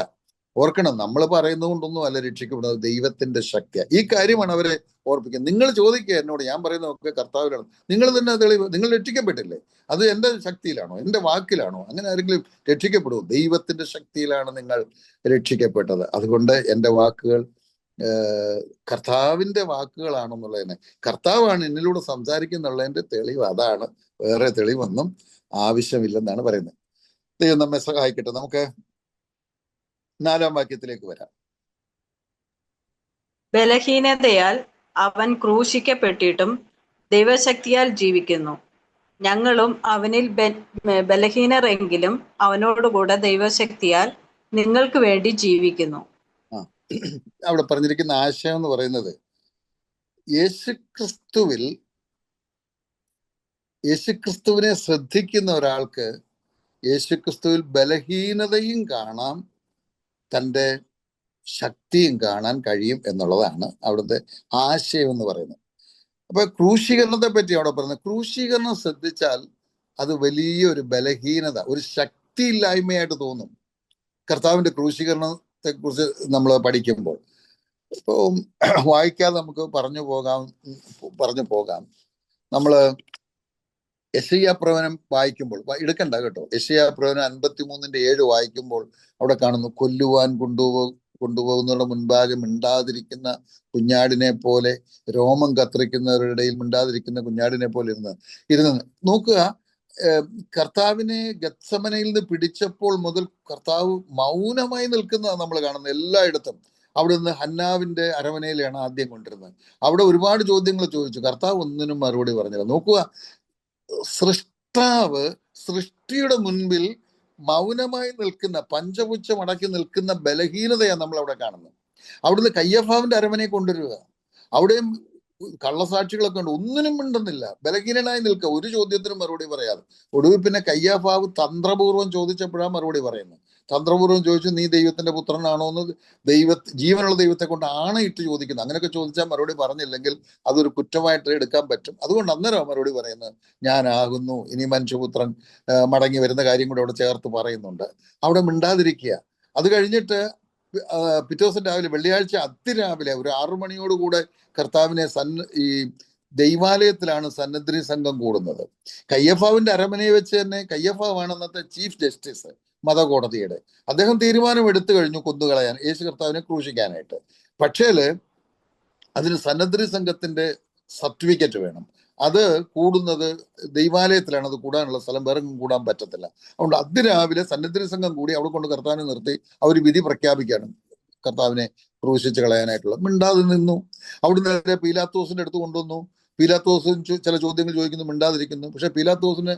ഓർക്കണം, നമ്മൾ പറയുന്നത് കൊണ്ടൊന്നും അല്ല രക്ഷിക്കപ്പെടുന്നത്, ദൈവത്തിന്റെ ശക്തിയാണ്. ഈ കാര്യമാണ് അവരെ ഓർപ്പിക്കുന്നത്. നിങ്ങൾ ചോദിക്കുക എന്നോട്, ഞാൻ പറയുന്നതൊക്കെ കർത്താവിലാണ്, നിങ്ങൾ തന്നെ തെളിവ്. നിങ്ങൾ രക്ഷിക്കപ്പെട്ടില്ലേ? അത് എന്റെ ശക്തിയിലാണോ, എന്റെ വാക്കിലാണോ? അങ്ങനെ ആരെങ്കിലും രക്ഷിക്കപ്പെടുമോ? ദൈവത്തിന്റെ ശക്തിയിലാണ് നിങ്ങൾ രക്ഷിക്കപ്പെട്ടത്. അതുകൊണ്ട് എന്റെ വാക്കുകൾ കർത്താവിന്റെ വാക്കുകളാണെന്നുള്ളതിന്, കർത്താവാണ് എന്നിലൂടെ സംസാരിക്കുന്നുള്ളതിന്റെ തെളിവ് അതാണ്. വേറെ തെളിവൊന്നും ആവശ്യമില്ലെന്നാണ് പറയുന്നത്. ദൈവം നമ്മെ സഹായിക്കട്ടെ. നമുക്ക് 4-ാം വാക്യത്തിലേക്ക് വരാം. ബലഹീനതയാൽ അവൻ ക്രൂശിക്കപ്പെട്ടിട്ടും ദൈവശക്തിയാൽ ജീവിക്കുന്നു. ഞങ്ങളും അവനിൽ ബലഹീനർ എങ്കിലും അവനോടുകൂടെ ദൈവശക്തിയാൽ നിങ്ങൾക്ക് വേണ്ടി ജീവിക്കുന്നു. അവിടെ പറഞ്ഞിരിക്കുന്ന ആശയം എന്ന് പറയുന്നത്, യേശുക്രിസ്തുവിനെ ശ്രദ്ധിക്കുന്ന ഒരാൾക്ക് യേശുക്രിസ്തുവിൽ ബലഹീനതയും കാണാം, തൻ്റെ ശക്തിയും കാണാൻ കഴിയും എന്നുള്ളതാണ് അവിടുത്തെ ആശയം എന്ന് പറയുന്നത്. അപ്പൊ ക്രൂശീകരണത്തെ പറ്റി അവിടെ പറയുന്നത്, ക്രൂശീകരണം ശ്രദ്ധിച്ചാൽ അത് വലിയൊരു ബലഹീനത, ഒരു ശക്തിയില്ലായ്മയായിട്ട് തോന്നും കർത്താവിന്റെ ക്രൂശീകരണത്തെ കുറിച്ച് നമ്മൾ പഠിക്കുമ്പോൾ. ഇപ്പോൾ വായിക്കാതെ നമുക്ക് പറഞ്ഞു പോകാം. നമ്മള് യെശയ്യാപ്രവചനം വായിക്കുമ്പോൾ, എടുക്കണ്ട കേട്ടോ, യെശയ്യാപ്രവചനം 53:7 വായിക്കുമ്പോൾ അവിടെ കാണുന്നു, കൊല്ലുവാൻ കൊണ്ടുപോകുന്നവരുടെ മുൻപാകെ മിണ്ടാതിരിക്കുന്ന കുഞ്ഞാടിനെ പോലെ, രോമം കത്രിക്കുന്നവരുടെ ഇടയിൽ മിണ്ടാതിരിക്കുന്ന കുഞ്ഞാടിനെ പോലെ ഇരുന്ന് നോക്കുക. കർത്താവിനെ ഗത്സമനയിൽ നിന്ന് പിടിച്ചപ്പോൾ മുതൽ കർത്താവ് മൗനമായി നിൽക്കുന്നതാണ് നമ്മൾ കാണുന്നത് എല്ലായിടത്തും. അവിടെ നിന്ന് ഹന്നാവിന്റെ അരമനയിലാണ് ആദ്യം കൊണ്ടിരുന്നത്. അവിടെ ഒരുപാട് ചോദ്യങ്ങൾ ചോദിച്ചു, കർത്താവ് ഒന്നിനും മറുപടി പറഞ്ഞില്ല. നോക്കുക, സൃഷ്ടാവ് സൃഷ്ടിയുടെ മുൻപിൽ മൗനമായി നിൽക്കുന്ന, പഞ്ചപുച്ഛം അടക്കി നിൽക്കുന്ന ബലഹീനതയാണ് നമ്മൾ അവിടെ കാണുന്നത്. അവിടുന്ന് കയ്യഫാവിന്റെ അരമനയെ കൊണ്ടുവരിക, അവിടെയും കള്ളസാക്ഷികളൊക്കെ ഉണ്ട്, ഒന്നിനും മിണ്ടുന്നില്ല, ബലഹീനനായി നിൽക്കുക, ഒരു ചോദ്യത്തിനും മറുപടി പറയാതെ. ഒടുവിൽ പിന്നെ കയ്യാഫാവ് തന്ത്രപൂർവ്വം ചോദിച്ചപ്പോഴാണ് മറുപടി പറയുന്നത്. തന്ത്രപൂർവ്വം ചോദിച്ചു, നീ ദൈവത്തിന്റെ പുത്രനാണോ എന്ന് ജീവനുള്ള ദൈവത്തെ കൊണ്ട് ആണയിട്ട് ചോദിക്കുന്നത്. അങ്ങനെയൊക്കെ ചോദിച്ചാൽ മറുപടി പറഞ്ഞില്ലെങ്കിൽ അതൊരു കുറ്റമായിട്ട് എടുക്കാൻ പറ്റും. അതുകൊണ്ട് അന്നേരം മറുപടി പറയുന്നത്, ഞാനാകുന്നു. ഇനി മനുഷ്യപുത്രൻ മടങ്ങി വരുന്ന കാര്യം കൂടെ അവിടെ ചേർത്ത് പറയുന്നുണ്ട്. അവിടെ മിണ്ടാതിരിക്കുക. അത് കഴിഞ്ഞിട്ട് പിറ്റേ ദിവസം രാവിലെ, വെള്ളിയാഴ്ച അതിരാവിലെ ഒരു 6 മണിയോടുകൂടെ കർത്താവിനെ ഈ ദൈവാലയത്തിലാണ് സന്നദ്ധി സംഘം കൂടുന്നത്. കയ്യഫാവിന്റെ അരമനയെ വെച്ച് തന്നെ, കയ്യഫാവാണ് അന്നത്തെ ചീഫ് ജസ്റ്റിസ് മതകോടതിയുടെ. അദ്ദേഹം തീരുമാനം എടുത്തു കഴിഞ്ഞു കൊന്നുകളയാൻ, യേശു കർത്താവിനെ ക്രൂശിക്കാനായിട്ട്. പക്ഷേ അതിന് സന്നദ്ധി സംഘത്തിന്റെ സർട്ടിഫിക്കറ്റ് വേണം. അത് കൂടുന്നത് ദൈവാലയത്തിലാണ്, അത് കൂടാനുള്ള സ്ഥലം വേറെ കൂടാൻ പറ്റത്തില്ല. അതുകൊണ്ട് അതിരാവിലെ സന്നദ്ധി സംഘം കൂടി അവിടെ കൊണ്ട് കർത്താവിനെ നിർത്തി അവർ വിധി പ്രഖ്യാപിക്കുകയാണ് കർത്താവിനെ ക്രൂശിച്ച് കളയാനായിട്ടുള്ള. മിണ്ടാതെ നിന്നു. അവിടുന്ന് നേരെ പീലാത്തോസിന്റെ അടുത്ത് കൊണ്ടുവന്നു. പീലാത്തോസിന് ചില ചോദ്യങ്ങൾ ചോദിക്കുന്നു, മിണ്ടാതിരിക്കുന്നു. പക്ഷെ പീലാത്തോസിനെ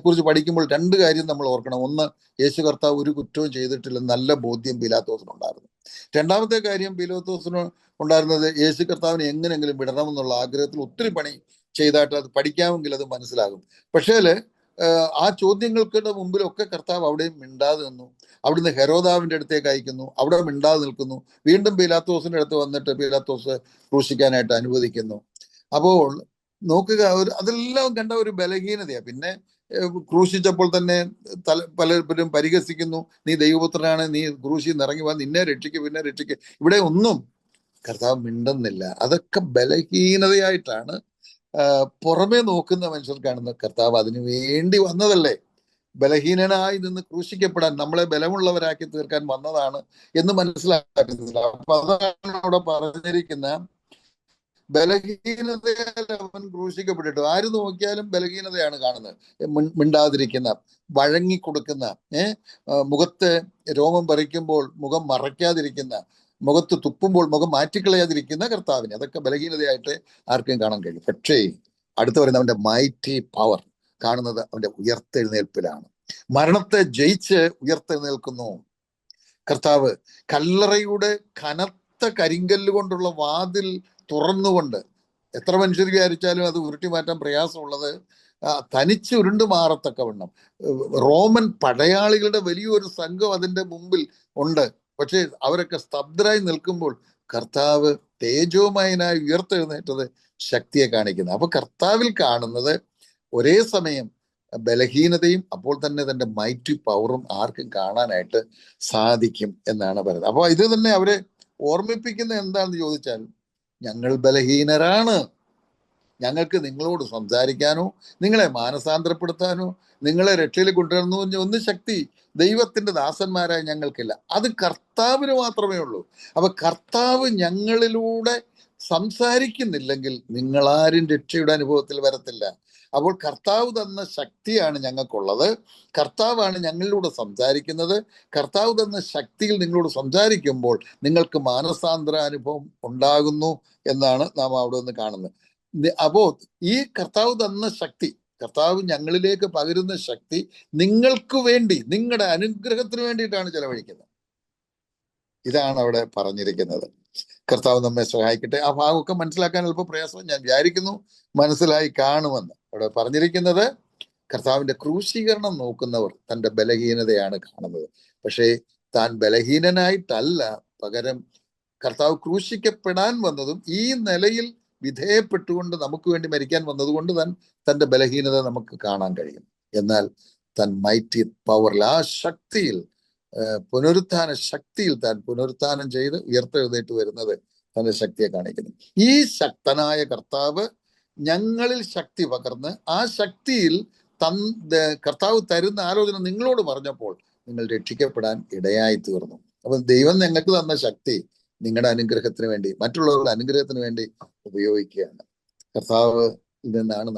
കുറിച്ച് പഠിക്കുമ്പോൾ 2 കാര്യം നമ്മൾ ഓർക്കണം. ഒന്ന്, യേശു കർത്താവ് ഒരു കുറ്റവും ചെയ്തിട്ടില്ലെന്ന് നല്ല ബോധ്യം പീലാത്തോസിനുണ്ടായിരുന്നു. രണ്ടാമത്തെ കാര്യം പീലാത്തോസിന് ഉണ്ടായിരുന്നത്, യേശു കർത്താവിനെ എങ്ങനെയെങ്കിലും വിടണമെന്നുള്ള ആഗ്രഹത്തിൽ ഒത്തിരി പണി ചെയ്തായിട്ട് അത് പഠിക്കാമെങ്കിൽ അത് മനസ്സിലാകും. പക്ഷേ ആ ചോദ്യങ്ങൾക്കുടെ മുമ്പിലൊക്കെ കർത്താവ് അവിടെയും മിണ്ടാതെ നിന്നു. അവിടുന്ന് ഹെരോദാവിന്റെ അടുത്തേക്ക് അയക്കുന്നു, അവിടെ മിണ്ടാതെ നിൽക്കുന്നു. വീണ്ടും പീലാത്തോസിന്റെ അടുത്ത് വന്നിട്ട് പീലാത്തോസ് ക്രൂശിക്കാനായിട്ട് അനുവദിക്കുന്നു. അപ്പോൾ നോക്കുക, അതെല്ലാം കണ്ട ഒരു ബലഹീനതയാണ്. പിന്നെ ക്രൂശിച്ചപ്പോൾ തന്നെ പലരും പരിഹസിക്കുന്നു, നീ ദൈവപുത്രനാണ്, നീ ക്രൂശിൽ നിന്ന് ഇറങ്ങി വാ, നിന്നെ രക്ഷിക്കും, പിന്നെ രക്ഷിക്കും. ഇവിടെ ഒന്നും കർത്താവ് മിണ്ടുന്നില്ല. അതൊക്കെ ബലഹീനതയായിട്ടാണ് പുറമെ നോക്കുന്ന മനുഷ്യർ കാണുന്ന. കർത്താവ് അതിനു വേണ്ടി വന്നതല്ലേ, ബലഹീനനായി നിന്ന് ക്രൂശിക്കപ്പെടാൻ, നമ്മളെ ബലമുള്ളവരാക്കി തീർക്കാൻ വന്നതാണ് എന്ന് മനസ്സിലാക്കുന്നില്ല. അപ്പൊ അതാണ് അവിടെ പറഞ്ഞിരിക്കുന്ന, ബലഹീനതയാൽ അവൻ ക്രൂശിക്കപ്പെട്ടിട്ട്. ആര് നോക്കിയാലും ബലഹീനതയാണ് കാണുന്നത്. മിണ്ടാതിരിക്കുന്ന, വഴങ്ങിക്കൊടുക്കുന്ന, മുഖത്ത് രോമം പറിക്കുമ്പോൾ മുഖം മറയ്ക്കാതിരിക്കുന്ന, മുഖത്ത് തുപ്പുമ്പോൾ മുഖം മാറ്റിക്കളയാതിരിക്കുന്ന കർത്താവിനെ, അതൊക്കെ ബലഹീനതയായിട്ട് ആർക്കും കാണാൻ കഴിയും. പക്ഷേ അടുത്ത് പറയുന്ന അവന്റെ മൈറ്റി പവർ കാണുന്നത് അവന്റെ ഉയർത്തെഴുന്നേൽപ്പിലാണ്. മരണത്തെ ജയിച്ച് ഉയർത്തെഴുന്നേൽക്കുന്നു കർത്താവ്. കല്ലറയുടെ കനത്ത കരിങ്കല്ല് കൊണ്ടുള്ള വാതിൽ തുറന്നുകൊണ്ട്, എത്ര മനുഷ്യർ വിചാരിച്ചാലും അത് ഉരുട്ടി മാറ്റാൻ പ്രയാസമുള്ളത്, തനിച്ച് ഉരുണ്ടു മാറത്തക്കവണ്ണം റോമൻ പടയാളികളുടെ വലിയൊരു സംഘം അതിന്റെ മുമ്പിൽ ഉണ്ട്. പക്ഷേ അവരൊക്കെ സ്തബ്ധരായി നിൽക്കുമ്പോൾ കർത്താവ് തേജോമയനായി ഉയർത്തെഴുന്നേറ്റത് ശക്തിയെ കാണിക്കുന്നത്. അപ്പൊ കർത്താവിൽ കാണുന്നത് ഒരേ സമയം ബലഹീനതയും അപ്പോൾ തന്നെ തന്റെ മൈറ്റി പവറും ആർക്കും കാണാനായിട്ട് സാധിക്കും എന്നാണ് പറയുന്നത്. അപ്പൊ ഇത് തന്നെ അവരെ ഓർമ്മിപ്പിക്കുന്ന എന്താണെന്ന് ചോദിച്ചാൽ, ഞങ്ങൾ ബലഹീനരാണ്, ഞങ്ങൾക്ക് നിങ്ങളോട് സംസാരിക്കാനോ നിങ്ങളെ മാനസാന്തരപ്പെടുത്താനോ നിങ്ങളെ രക്ഷയിൽ കൊണ്ടുവരുന്നു ഒന്നും ശക്തി ദൈവത്തിന്റെ ദാസന്മാരായ ഞങ്ങൾക്കില്ല, അത് കർത്താവിന് മാത്രമേ ഉള്ളൂ. അപ്പൊ കർത്താവ് ഞങ്ങളിലൂടെ സംസാരിക്കുന്നില്ലെങ്കിൽ നിങ്ങളാരും രക്ഷയുടെ അനുഭവത്തിൽ വരത്തില്ല. അപ്പോൾ കർത്താവ് തന്ന ശക്തിയാണ് ഞങ്ങൾക്കുള്ളത്, കർത്താവാണ് ഞങ്ങളിലൂടെ സംസാരിക്കുന്നത്. കർത്താവ് തന്ന ശക്തിയിൽ നിങ്ങളോട് സംസാരിക്കുമ്പോൾ നിങ്ങൾക്ക് മാനസാന്തര അനുഭവം ഉണ്ടാകുന്നു എന്നാണ് നാം അവിടെ നിന്ന് കാണുന്നത്. അപ്പോ ഈ കർത്താവ് തന്ന ശക്തി, കർത്താവ് ഞങ്ങളിലേക്ക് പകരുന്ന ശക്തി നിങ്ങൾക്ക് വേണ്ടി, നിങ്ങളുടെ അനുഗ്രഹത്തിന് വേണ്ടിയിട്ടാണ് ചെലവഴിക്കുന്നത്. ഇതാണ് അവിടെ പറഞ്ഞിരിക്കുന്നത്. കർത്താവ് നമ്മെ സഹായിക്കട്ടെ. ആ ഭാഗമൊക്കെ മനസ്സിലാക്കാൻ അല്പം പ്രയാസം, ഞാൻ വിചാരിക്കുന്നു മനസ്സിലായി കാണുമെന്ന്. അവിടെ പറഞ്ഞിരിക്കുന്നത് കർത്താവിന്റെ ക്രൂശീകരണം നോക്കുന്നവർ തന്റെ ബലഹീനതയാണ് കാണുന്നത്. പക്ഷേ താൻ ബലഹീനനായിട്ടല്ല, പകരം കർത്താവ് ക്രൂശിക്കപ്പെടാൻ വന്നതും ഈ നിലയിൽ വിധേയപ്പെട്ടുകൊണ്ട് നമുക്ക് വേണ്ടി മരിക്കാൻ വന്നതുകൊണ്ട് തന്റെ ബലഹീനത നമുക്ക് കാണാൻ കഴിയും. എന്നാൽ താൻ മൈറ്റി പവറിൽ, ആ ശക്തിയിൽ, പുനരുത്ഥാന ശക്തിയിൽ താൻ പുനരുത്ഥാനം ചെയ്ത് ഉയർത്തെഴുന്നേറ്റ് വരുന്നത് തന്റെ ശക്തിയെ കാണിക്കുന്നു. ഈ ശക്തനായ കർത്താവ് ഞങ്ങളിൽ ശക്തി പകർന്ന് ആ ശക്തിയിൽ കർത്താവ് തരുന്ന ആലോചന നിങ്ങളോട് പറഞ്ഞപ്പോൾ നിങ്ങൾ രക്ഷിക്കപ്പെടാൻ ഇടയായി തീർന്നു. അപ്പൊ ദൈവം നിങ്ങൾക്ക് തന്ന ശക്തി നിങ്ങളുടെ അനുഗ്രഹത്തിന് വേണ്ടി, മറ്റുള്ളവരുടെ അനുഗ്രഹത്തിന് വേണ്ടി ഉപയോഗിക്കുകയാണ്. കർത്താവ് നിന്നാണ്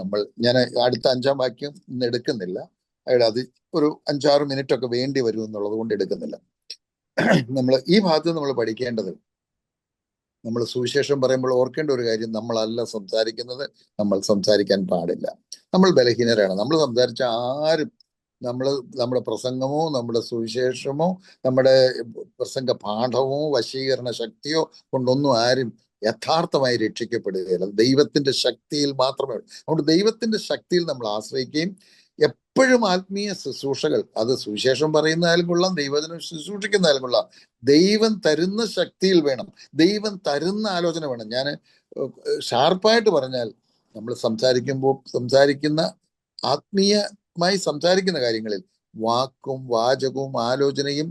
ഞാൻ അടുത്ത 5-ാം വാക്യം ഇന്ന് എടുക്കുന്നില്ല, അത് ഒരു 5-6 മിനിറ്റ് ഒക്കെ വേണ്ടി വരും എന്നുള്ളത് കൊണ്ട് എടുക്കുന്നില്ല. നമ്മൾ ഈ ഭാഗത്ത് നമ്മൾ പഠിക്കേണ്ടത്, നമ്മൾ സുവിശേഷം പറയുമ്പോൾ ഓർക്കേണ്ട ഒരു കാര്യം, നമ്മളല്ല സംസാരിക്കുന്നത്, നമ്മൾ സംസാരിക്കാൻ പാടില്ല. നമ്മൾ ബലഹീനരാണ്. നമ്മൾ സംസാരിച്ച ആരും, നമ്മുടെ പ്രസംഗമോ നമ്മുടെ സുവിശേഷമോ നമ്മുടെ പ്രസംഗ പാഠമോ വശീകരണ ശക്തിയോ കൊണ്ടൊന്നും ആരും യഥാർത്ഥമായി രക്ഷിക്കപ്പെടുകയില്ല. ദൈവത്തിന്റെ ശക്തിയിൽ മാത്രമേ ഉള്ളൂ. അതുകൊണ്ട് ദൈവത്തിന്റെ ശക്തിയിൽ നമ്മൾ ആശ്രയിക്കുകയും എപ്പോഴും ആത്മീയ ശുശ്രൂഷകൾ, അത് സുവിശേഷം പറയുന്നതായാലും കൊള്ളാം, ദൈവജനം ശുശ്രൂഷിക്കുന്നതായാലും കൊള്ളാം, ദൈവം തരുന്ന ശക്തിയിൽ വേണം, ദൈവം തരുന്ന ആലോചന വേണം. ഞാൻ ഷാർപ്പായിട്ട് പറഞ്ഞാൽ, നമ്മൾ സംസാരിക്കുന്ന ആത്മീയമായി സംസാരിക്കുന്ന കാര്യങ്ങളിൽ വാക്കും വാചകവും ആലോചനയും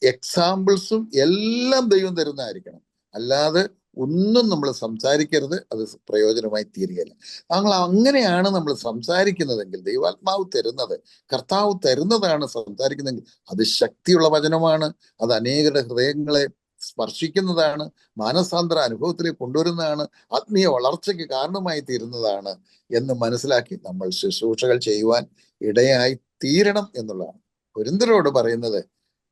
എക്സാമ്പിൾസും എല്ലാം ദൈവം തരുന്നതായിരിക്കണം. അല്ലാതെ ഒന്നും നമ്മൾ സംസാരിക്കരുത്, അത് പ്രയോജനമായി തീരുകയില്ല. അങ്ങനെയാണ് നമ്മൾ സംസാരിക്കുന്നതെങ്കിൽ, ദൈവാത്മാവ് തരുന്നത്, കർത്താവ് തരുന്നതാണ് സംസാരിക്കുന്നതെങ്കിൽ അത് ശക്തിയുള്ള വചനമാണ്, അത് അനേകരുടെ ഹൃദയങ്ങളെ സ്പർശിക്കുന്നതാണ്, മാനസാന്തര അനുഭവത്തിലേക്ക് കൊണ്ടുവരുന്നതാണ്, ആത്മീയ വളർച്ചയ്ക്ക് കാരണമായി തീരുന്നതാണ് എന്ന് മനസ്സിലാക്കി നമ്മൾ ശുശ്രൂഷകൾ ചെയ്യുവാൻ ഇടയായി തീരണം എന്നുള്ളതാണ്. കൊരിന്ത്യരോട് പറയുന്നത്,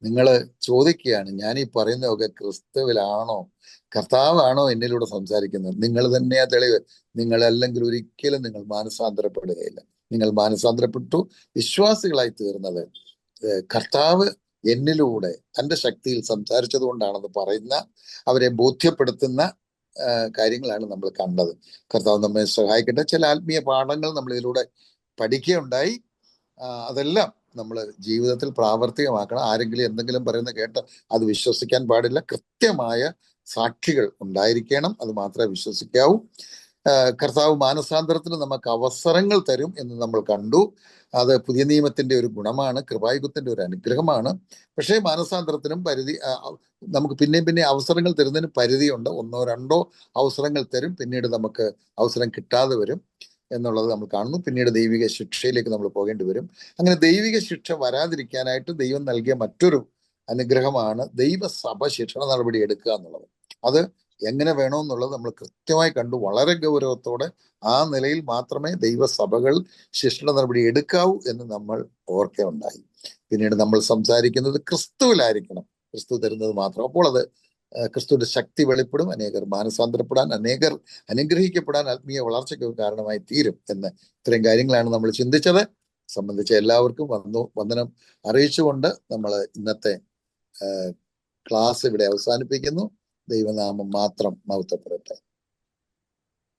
നിങ്ങൾ ചോദിക്കുകയാണ്, ഞാൻ ഈ പറയുന്നതൊക്കെ ക്രിസ്തുവിലാണോ, കർത്താവാണോ എന്നിലൂടെ സംസാരിക്കുന്നത്? നിങ്ങൾ തന്നെയാ തെളിവ്. നിങ്ങളല്ലെങ്കിൽ ഒരിക്കലും നിങ്ങൾ മാനസാന്തരപ്പെടുകയില്ല. നിങ്ങൾ മാനസാന്തരപ്പെട്ടു വിശ്വാസികളായി തീർന്നത് കർത്താവ് എന്നിലൂടെ തന്റെ ശക്തിയിൽ സംസാരിച്ചത് കൊണ്ടാണെന്ന് പറയുന്ന, അവരെ ബോധ്യപ്പെടുത്തുന്ന കാര്യങ്ങളാണ് നമ്മൾ കണ്ടത്. കർത്താവ് നമ്മെ സഹായിക്കട്ടെ. ചില ആത്മീയ പാഠങ്ങൾ നമ്മൾ ഇതിലൂടെ പഠിക്കുകയുണ്ടായി. അതെല്ലാം നമ്മൾ ജീവിതത്തിൽ പ്രാവർത്തികമാക്കണം. ആരെങ്കിലും എന്തെങ്കിലും പറയുന്ന കേട്ട് അത് വിശ്വസിക്കാൻ പാടില്ല. കൃത്യമായ സാക്ഷികൾ ഉണ്ടായിരിക്കണം, അത് മാത്രമേ വിശ്വസിക്കാവൂ. കർത്താവ് മാനസാന്തരത്തിന് നമുക്ക് അവസരങ്ങൾ തരും എന്ന് നമ്മൾ കണ്ടു. അത് പുതിയ നിയമത്തിന്റെ ഒരു ഗുണമാണ്, കൃപായുഗത്തിന്റെ ഒരു അനുഗ്രഹമാണ്. പക്ഷേ മാനസാന്തരത്തിനും നമുക്ക് പിന്നെ അവസരങ്ങൾ തരുന്നതിന് പരിധിയുണ്ട്. 1-2 അവസരങ്ങൾ തരും, പിന്നീട് നമുക്ക് അവസരം കിട്ടാതെ വരും എന്നുള്ളത് നമ്മൾ കാണുന്നു. പിന്നീട് ദൈവിക ശിക്ഷയിലേക്ക് നമ്മൾ പോകേണ്ടി വരും. അങ്ങനെ ദൈവിക ശിക്ഷ വരാതിരിക്കാനായിട്ട് ദൈവം നൽകിയ മറ്റൊരു അനുഗ്രഹമാണ് ദൈവസഭ ശിക്ഷണ നടപടി എടുക്കുക എന്നുള്ളത്. അത് എങ്ങനെ വേണമെന്നുള്ളത് നമ്മൾ കൃത്യമായി കണ്ടു. വളരെ ഗൗരവത്തോടെ ആ നിലയിൽ മാത്രമേ ദൈവസഭകൾ ശിക്ഷണ നടപടി എടുക്കാവൂ എന്ന് നമ്മൾ ഓർക്കുകയുണ്ടായി. പിന്നീട് നമ്മൾ സംസാരിക്കുന്നത് ക്രിസ്തുവിലായിരിക്കണം, ക്രിസ്തു തരുന്നത് മാത്രം. അപ്പോൾ അത് ക്രിസ്തുവിന്റെ ശക്തി വെളിപ്പെടും, അനേകർ മാനസാന്തരപ്പെടാൻ, അനേകർ അനുഗ്രഹിക്കപ്പെടാൻ, ആത്മീയ വളർച്ചയ്ക്ക് കാരണമായി തീരും എന്ന് ഇത്രയും കാര്യങ്ങളാണ് നമ്മൾ ചിന്തിച്ചത്. സംബന്ധിച്ച എല്ലാവർക്കും വന്ദനം അറിയിച്ചുകൊണ്ട് നമ്മൾ ഇന്നത്തെ ക്ലാസ് ഇവിടെ അവസാനിപ്പിക്കുന്നു. ദൈവനാമം മാത്രം മഹത്വപ്പെടട്ടെ.